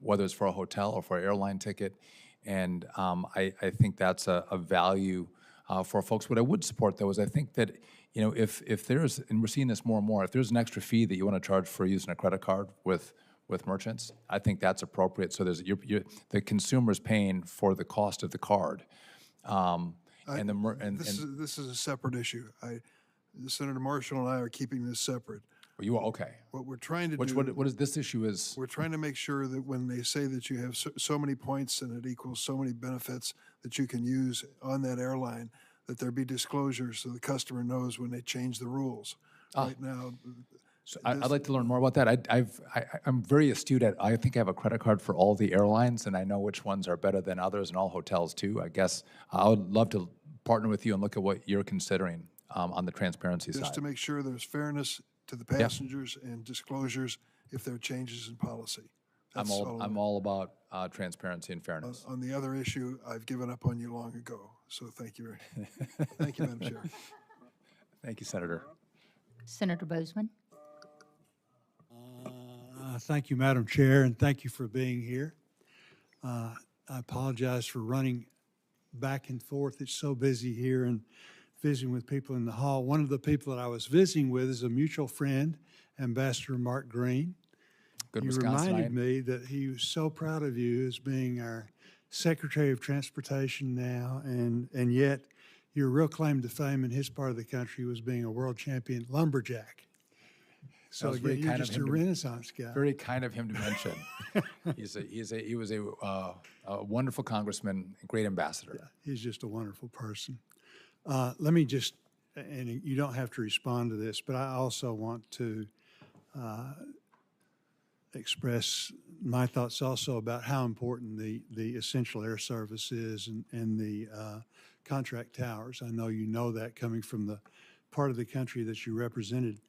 whether it's for a hotel or for an airline ticket, and I think that's a value for folks. What I would support, though, is I think that, you know, if there's, and we're seeing this more and more, if there's an extra fee that you want to charge for using a credit card with merchants, I think that's appropriate. So there's the consumer's paying for the cost of the card. This is a separate issue. Senator Marshall and I are keeping this separate. Well, you are, okay. What we're trying to do. What is this issue is? We're trying to make sure that when they say that you have so many points and it equals so many benefits that you can use on that airline, that there be disclosures so the customer knows when they change the rules. Right now. So I'd like to learn more about that. I'm very astute at, I think I have a credit card for all the airlines, and I know which ones are better than others, and all hotels too. I guess I would love to partner with you and look at what you're considering on the transparency side. Just to make sure there's fairness to the passengers and disclosures if there are changes in policy. I'm all about transparency and fairness. On the other issue, I've given up on you long ago. So thank you thank you, Madam Chair. Thank you, Senator. Senator Bozeman. Thank you, Madam Chair, and thank you for being here. I apologize for running back and forth. It's so busy here and visiting with people in the hall. One of the people that I was visiting with is a mutual friend, Ambassador Mark Green. Good He reminded me that he was so proud of you as being our Secretary of Transportation now, and yet your real claim to fame in his part of the country was being a world champion lumberjack. So again, you're just a Renaissance guy. Very kind of him to mention. He was a wonderful congressman, a great ambassador. Yeah, he's just a wonderful person. Let me just, and you don't have to respond to this, but I also want to express my thoughts also about how important the essential air service is and the contract towers. I know you know that coming from the part of the country that you represented.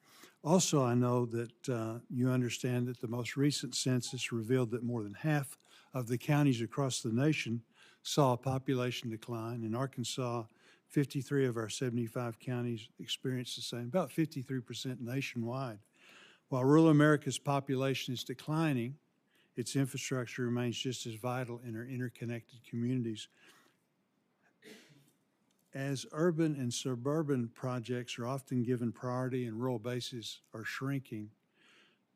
Also, I know that you understand that the most recent census revealed that more than half of the counties across the nation saw a population decline. In Arkansas, 53 of our 75 counties experienced the same, about 53% nationwide. While rural America's population is declining, its infrastructure remains just as vital in our interconnected communities. As urban and suburban projects are often given priority and rural bases are shrinking,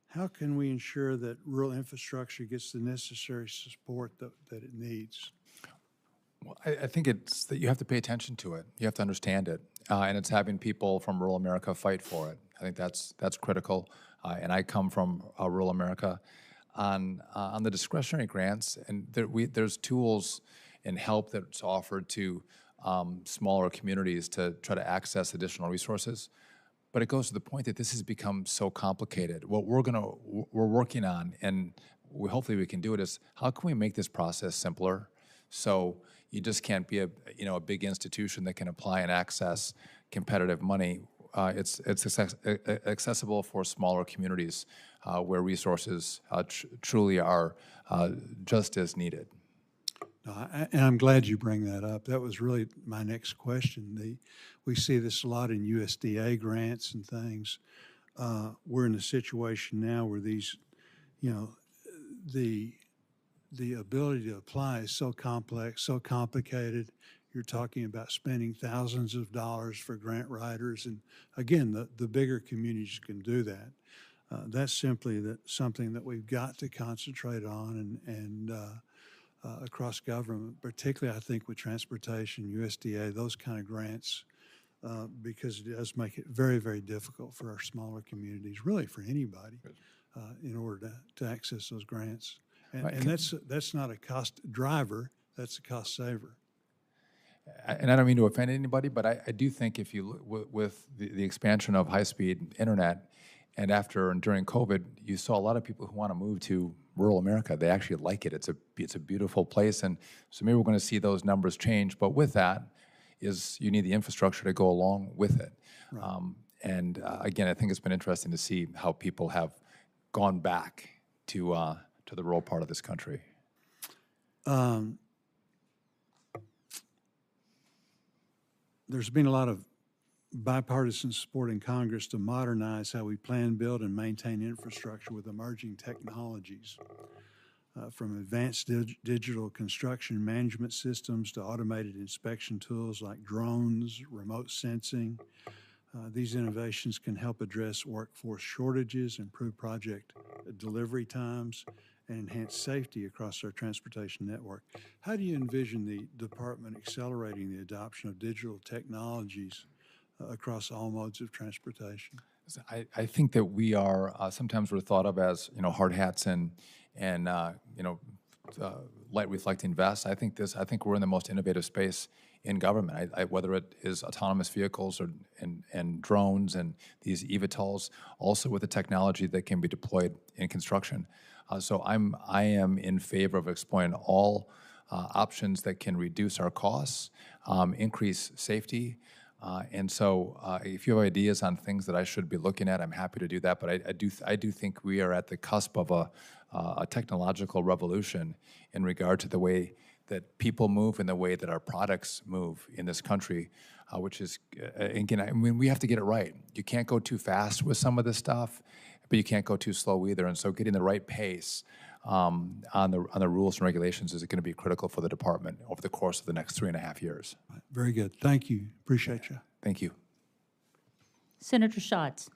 how can we ensure that rural infrastructure gets the necessary support that it needs? Well, I think it's that you have to pay attention to it. You have to understand it, and it's having people from rural America fight for it. I think that's critical. And I come from rural America. On the discretionary grants, and there's tools and help that's offered to smaller communities to try to access additional resources. But it goes to the point that this has become so complicated. What we're working on, and hopefully we can do it, is how can we make this process simpler? So you just can't be a big institution that can apply and access competitive money. It's accessible for smaller communities where resources truly are just as needed. And I'm glad you bring that up. That was really my next question. We see this a lot in USDA grants and things. We're in a situation now where these, the ability to apply is so complex, so complicated. You're talking about spending thousands of dollars for grant writers. And again, the bigger communities can do that. That's simply something that we've got to concentrate on and across government, particularly I think with transportation, USDA, those kind of grants, because it does make it very, very difficult for our smaller communities, really for anybody, in order to access those grants. And that's not a cost driver, that's a cost saver. And I don't mean to offend anybody, but I do think if you look with the expansion of high-speed internet, and after and during COVID, you saw a lot of people who want to move to rural America. They actually like it. It's a beautiful place, and so maybe we're going to see those numbers change. But with that is you need the infrastructure to go along with it. Again, I think it's been interesting to see how people have gone back to the rural part of this country. There's been a lot of bipartisan support in Congress to modernize how we plan, build, and maintain infrastructure with emerging technologies, from advanced digital construction management systems to automated inspection tools like drones, remote sensing. These innovations can help address workforce shortages, improve project delivery times, and enhance safety across our transportation network. How do you envision the department accelerating the adoption of digital technologies across all modes of transportation? I think that we are sometimes we're thought of as hard hats and light reflecting vests. I think we're in the most innovative space in government. Whether it is autonomous vehicles and drones and these eVTOLs, also with the technology that can be deployed in construction. So I am in favor of exploring all options that can reduce our costs, increase safety. And so if you have ideas on things that I should be looking at, I'm happy to do that. But I do think we are at the cusp of a technological revolution in regard to the way that people move and the way that our products move in this country, which is, again, I mean, we have to get it right. You can't go too fast with some of this stuff, but you can't go too slow either. And so getting the right pace on the rules and regulations is going to be critical for the department over the course of the next 3.5 years. Very good. Thank you. Appreciate you. Thank you. Senator Schatz.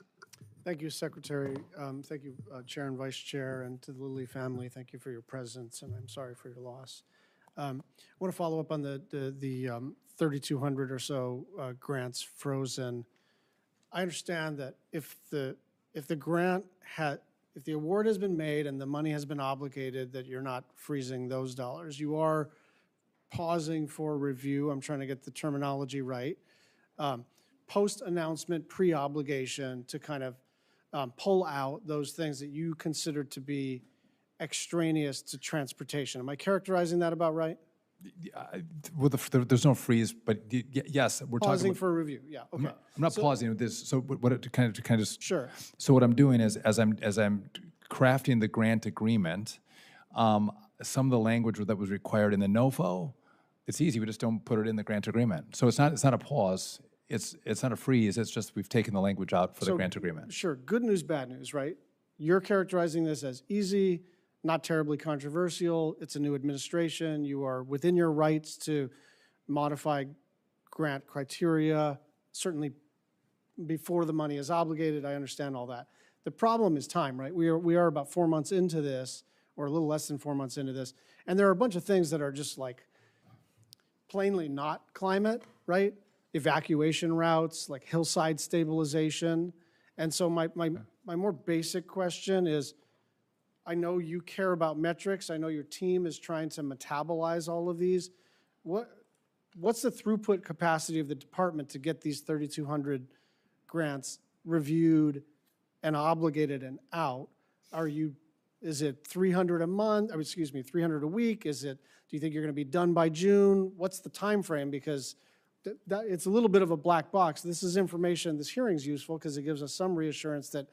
Thank you, Secretary. Thank you, Chair and Vice Chair, and to the Lilly family. Thank you for your presence, and I'm sorry for your loss. I want to follow up on the 3,200 or so grants frozen. I understand that if the award has been made and the money has been obligated, that you're not freezing those dollars. You are pausing for review. I'm trying to get the terminology right. Post-announcement, pre-obligation to kind of pull out those things that you consider to be extraneous to transportation. Am I characterizing that about right? Well, there's no freeze, but yes, we're Pausing talking for review. Yeah. Okay. I'm not pausing with this. So what kind of just Sure. So what I'm doing is as I'm crafting the grant agreement, some of the language that was required in the NOFO, it's easy. We just don't put it in the grant agreement. So it's not a pause. It's not a freeze. It's just we've taken the language out for the grant agreement. Sure. Good news, bad news, right? You're characterizing this as easy, not terribly controversial. It's a new administration. You are within your rights to modify grant criteria, certainly before the money is obligated. I understand all that. The problem is time, right? We are about 4 months into this, or a little less than 4 months into this, and there are a bunch of things that are just like plainly not climate, right? Evacuation routes, like hillside stabilization. And so my more basic question is, I know you care about metrics. I know your team is trying to metabolize all of these. What's the throughput capacity of the department to get these 3,200 grants reviewed and obligated and out? Is it 300 a month? Or excuse me, 300 a week? Do you think you're going to be done by June? What's the time frame? Because it's a little bit of a black box. This is information. This hearing is useful because it gives us some reassurance that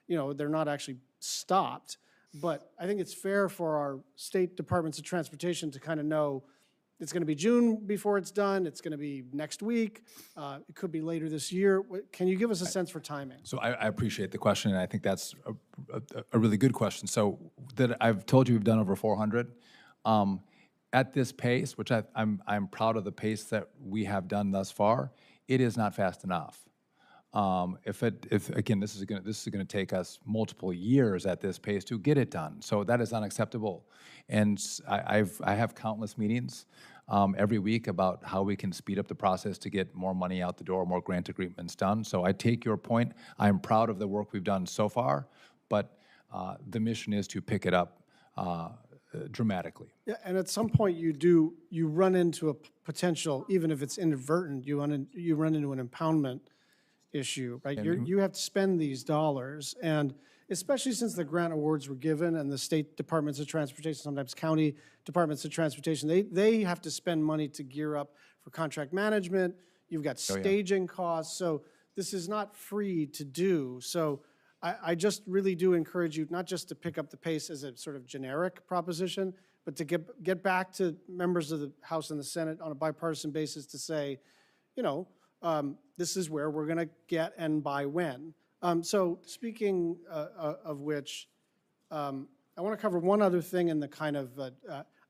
they're not actually stopped. But I think it's fair for our state departments of transportation to kind of know it's going to be June before it's done. It's going to be next week. It could be later this year. Can you give us a sense for timing? So I appreciate the question, and I think that's a really good question. So that I've told you we've done over 400. At this pace, which I'm proud of the pace that we have done thus far, it is not fast enough. If again, this is going to take us multiple years at this pace to get it done. So that is unacceptable. And I have countless meetings every week about how we can speed up the process to get more money out the door, more grant agreements done. So I take your point. I'm proud of the work we've done so far, but the mission is to pick it up dramatically. Yeah, and at some point you run into a potential, even if it's inadvertent, you run into an impoundment issue, right? You have to spend these dollars, and especially since the grant awards were given and the state departments of transportation, sometimes county departments of transportation, they have to spend money to gear up for contract management. You've got staging costs. So this is not free to do. So I just really do encourage you not just to pick up the pace as a sort of generic proposition, but to get back to members of the House and the Senate on a bipartisan basis to say, you know, this is where we're going to get and by when. So speaking of which, I want to cover one other thing in the kind of,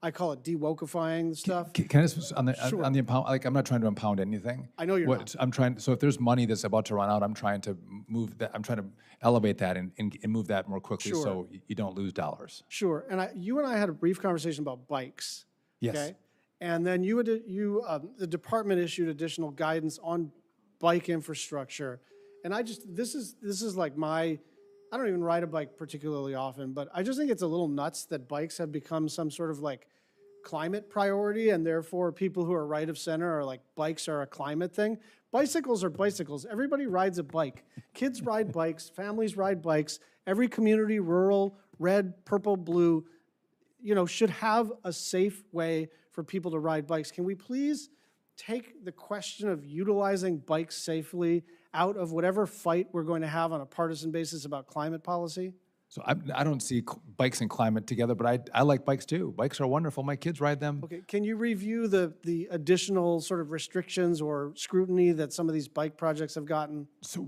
I call it de-wokeifying the stuff. Can I just, on the impound, like, I'm not trying to impound anything. I know you're not. I'm trying, so if there's money that's about to run out, I'm trying to move that, I'm trying to elevate that and move that more quickly so you don't lose dollars. Sure, and you and I had a brief conversation about bikes. Yes. Okay? And then the department issued additional guidance on bike infrastructure. And this is like I don't even ride a bike particularly often, but I just think it's a little nuts that bikes have become some sort of like climate priority, and therefore people who are right of center are like, bikes are a climate thing. Bicycles are bicycles. Everybody rides a bike. Kids ride bikes, families ride bikes. Every community, rural, red, purple, blue, you know, should have a safe way for people to ride bikes. Can we please take the question of utilizing bikes safely out of whatever fight we're going to have on a partisan basis about climate policy? So I don't see bikes and climate together, but I like bikes too. Bikes are wonderful. My kids ride them. Okay, can you review the additional sort of restrictions or scrutiny that some of these bike projects have gotten? So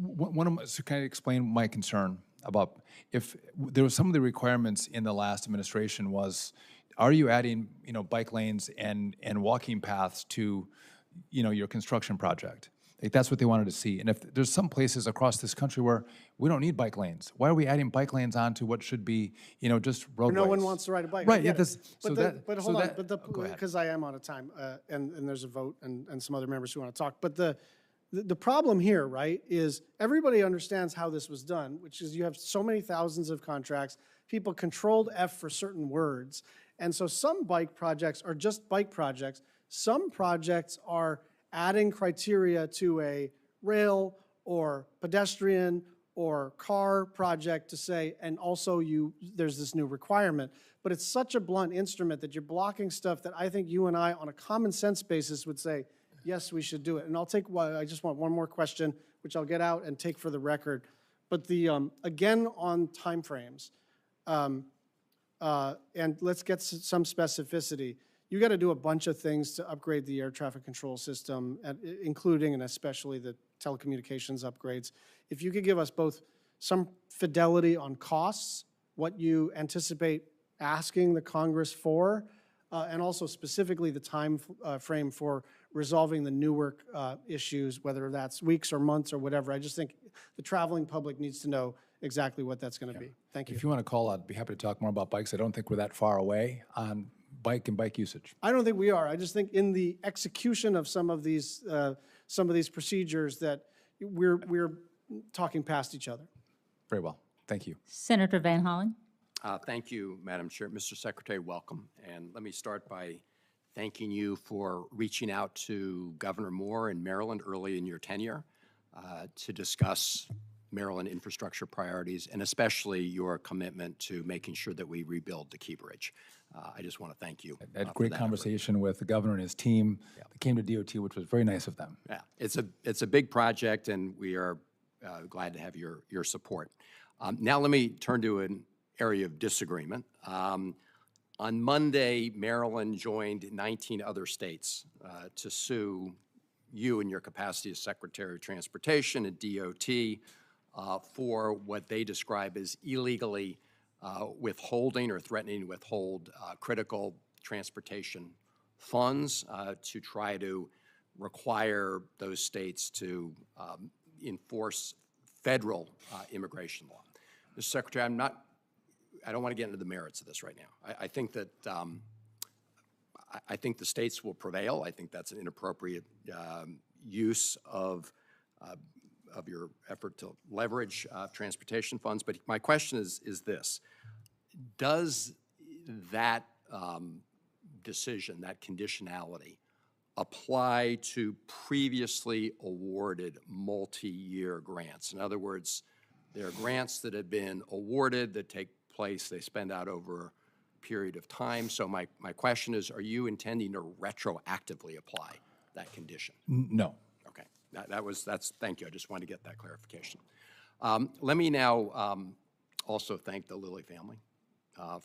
can I explain my concern about if there was some of the requirements in the last administration was, are you adding, you know, bike lanes and walking paths to, you know, your construction project? Like, that's what they wanted to see. And if there's some places across this country where we don't need bike lanes, why are we adding bike lanes onto what should be, you know, just roadways? No one wants to ride a bike. Right. Yeah. But hold on. Because I am out of time, and there's a vote and some other members who want to talk. But the problem here, right, is everybody understands how this was done, which is you have so many thousands of contracts. People controlled F for certain words. And so some bike projects are just bike projects. Some projects are adding criteria to a rail or pedestrian or car project to say, and also there's this new requirement. But it's such a blunt instrument that you're blocking stuff that I think you and I, on a common sense basis, would say, yes, we should do it. And I just want one more question, which I'll get out and take for the record. But again, on timeframes, and let's get some specificity. You got to do a bunch of things to upgrade the air traffic control system, including and especially the telecommunications upgrades. If you could give us both some fidelity on costs, what you anticipate asking the Congress for, and also specifically the time frame for resolving the Newark issues, whether that's weeks or months or whatever. I just think the traveling public needs to know exactly what that's going to be. Thank you. If you want to call, I'd be happy to talk more about bikes. I don't think we're that far away on bike and bike usage. I don't think we are. I just think in the execution of some of these procedures that we're talking past each other. Very well. Thank you. Senator Van Hollen. Thank you, Madam Chair. Mr. Secretary, welcome. And let me start by thanking you for reaching out to Governor Moore in Maryland early in your tenure to discuss Maryland infrastructure priorities, and especially your commitment to making sure that we rebuild the Key Bridge. I just want to thank you. I had a great conversation with the governor and his team. They came to DOT, which was very nice of them. Yeah, it's a big project, and we are glad to have your support. Now let me turn to an area of disagreement. On Monday, Maryland joined 19 other states to sue you in your capacity as Secretary of Transportation at DOT for what they describe as illegally withholding or threatening to withhold critical transportation funds to try to require those states to enforce federal immigration law. Mr. Secretary, I don't want to get into the merits of this right now. I think that I think the states will prevail. I think that's an inappropriate use of your effort to leverage transportation funds. But my question is this: does that decision, that conditionality, apply to previously awarded multi-year grants? In other words, There are grants that have been awarded that take place, they spend out over a period of time. So my question is, are you intending to retroactively apply that condition? No. Okay, thank you. I just wanted to get that clarification. Let me now also thank the Lilly family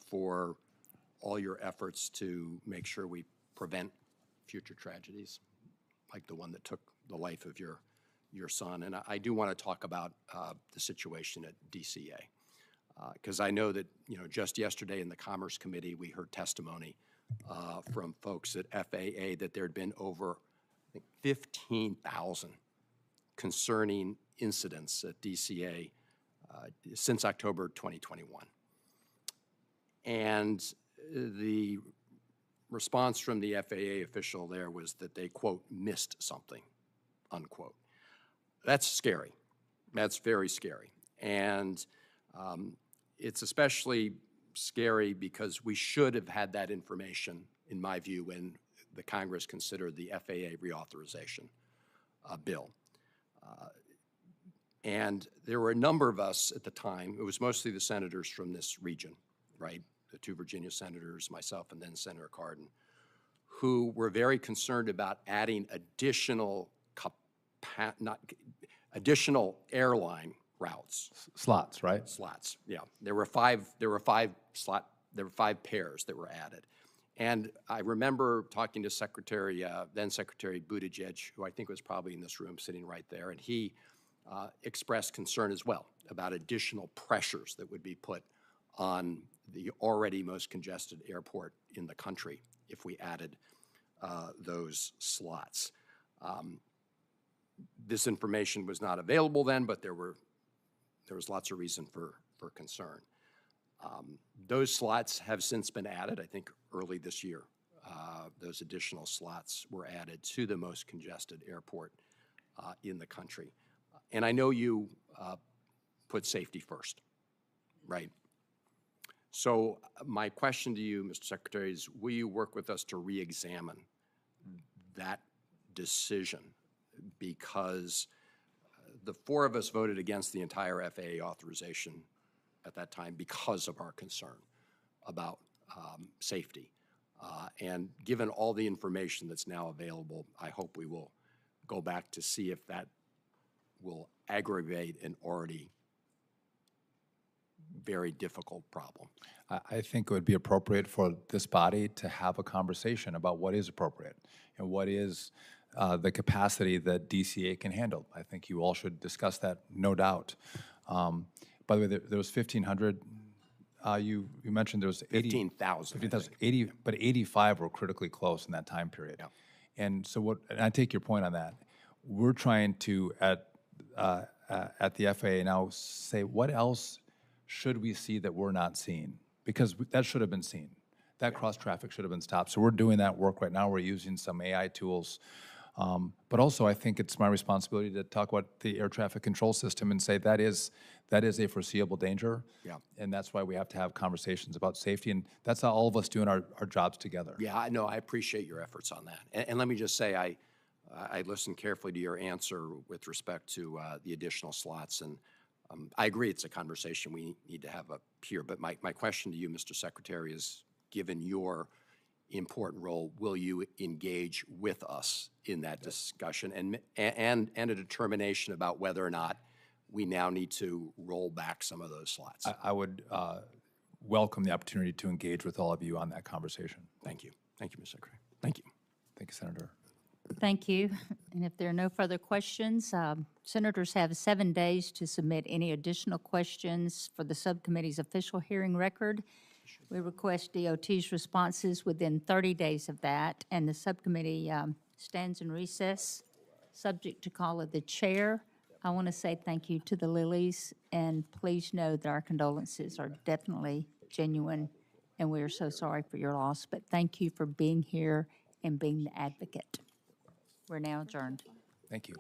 for all your efforts to make sure we prevent future tragedies like the one that took the life of your son. And I do want to talk about the situation at DCA, because I know that, just yesterday in the Commerce Committee, we heard testimony from folks at FAA that there had been over, I think, 15,000 concerning incidents at DCA since October 2021. And the response from the FAA official there was that they, quote, missed something, unquote. That's scary. That's very scary. And it's especially scary because we should have had that information, in my view, when the Congress considered the FAA reauthorization bill. And there were a number of us at the time, it was mostly the senators from this region, right? The two Virginia senators, myself, and then Senator Cardin, who were very concerned about adding additional airline routes. Slots, right? Slots, yeah. There were five pairs that were added. And I remember talking to then Secretary Buttigieg, who I think was probably in this room sitting right there, and he expressed concern as well about additional pressures that would be put on the already most congested airport in the country if we added those slots. This information was not available then, but there was lots of reason for concern. Those slots have since been added, I think early this year. Those additional slots were added to the most congested airport in the country. And I know you put safety first, right? So my question to you, Mr. Secretary, is will you work with us to re-examine that decision? Because the four of us voted against the entire FAA authorization at that time because of our concern about safety. And given all the information that's now available, I hope we will go back to see if that will aggravate an already very difficult problem. I think it would be appropriate for this body to have a conversation about what is appropriate and what is the capacity that DCA can handle. I think you all should discuss that, no doubt. By the way, there was 1,500. You mentioned there was 15,000. 80, but 85 were critically close in that time period. Yeah. And so and I take your point on that. We're trying to, at the FAA now, say what else should we see that we're not seeing? Because that should have been seen. That cross-traffic should have been stopped. So we're doing that work right now. We're using some AI tools. But also, I think it's my responsibility to talk about the air traffic control system and say that is a foreseeable danger. Yeah. And that's why we have to have conversations about safety. And that's how all of us doing our jobs together. Yeah, I appreciate your efforts on that. And let me just say, I listened carefully to your answer with respect to the additional slots. And I agree it's a conversation we need to have up here. But my question to you, Mr. Secretary, is given your important role, will you engage with us in that discussion and a determination about whether or not we now need to roll back some of those slots? I would welcome the opportunity to engage with all of you on that conversation. Thank you. Thank you, Mr. Secretary. Thank you. Thank you, Senator. Thank you. And if there are no further questions, senators have 7 days to submit any additional questions for the subcommittee's official hearing record. We request DOT's responses within 30 days of that, and the subcommittee stands in recess, subject to call of the chair. I want to say thank you to the Lillys, and please know that our condolences are definitely genuine, and we are so sorry for your loss. But thank you for being here and being the advocate. We're now adjourned. Thank you.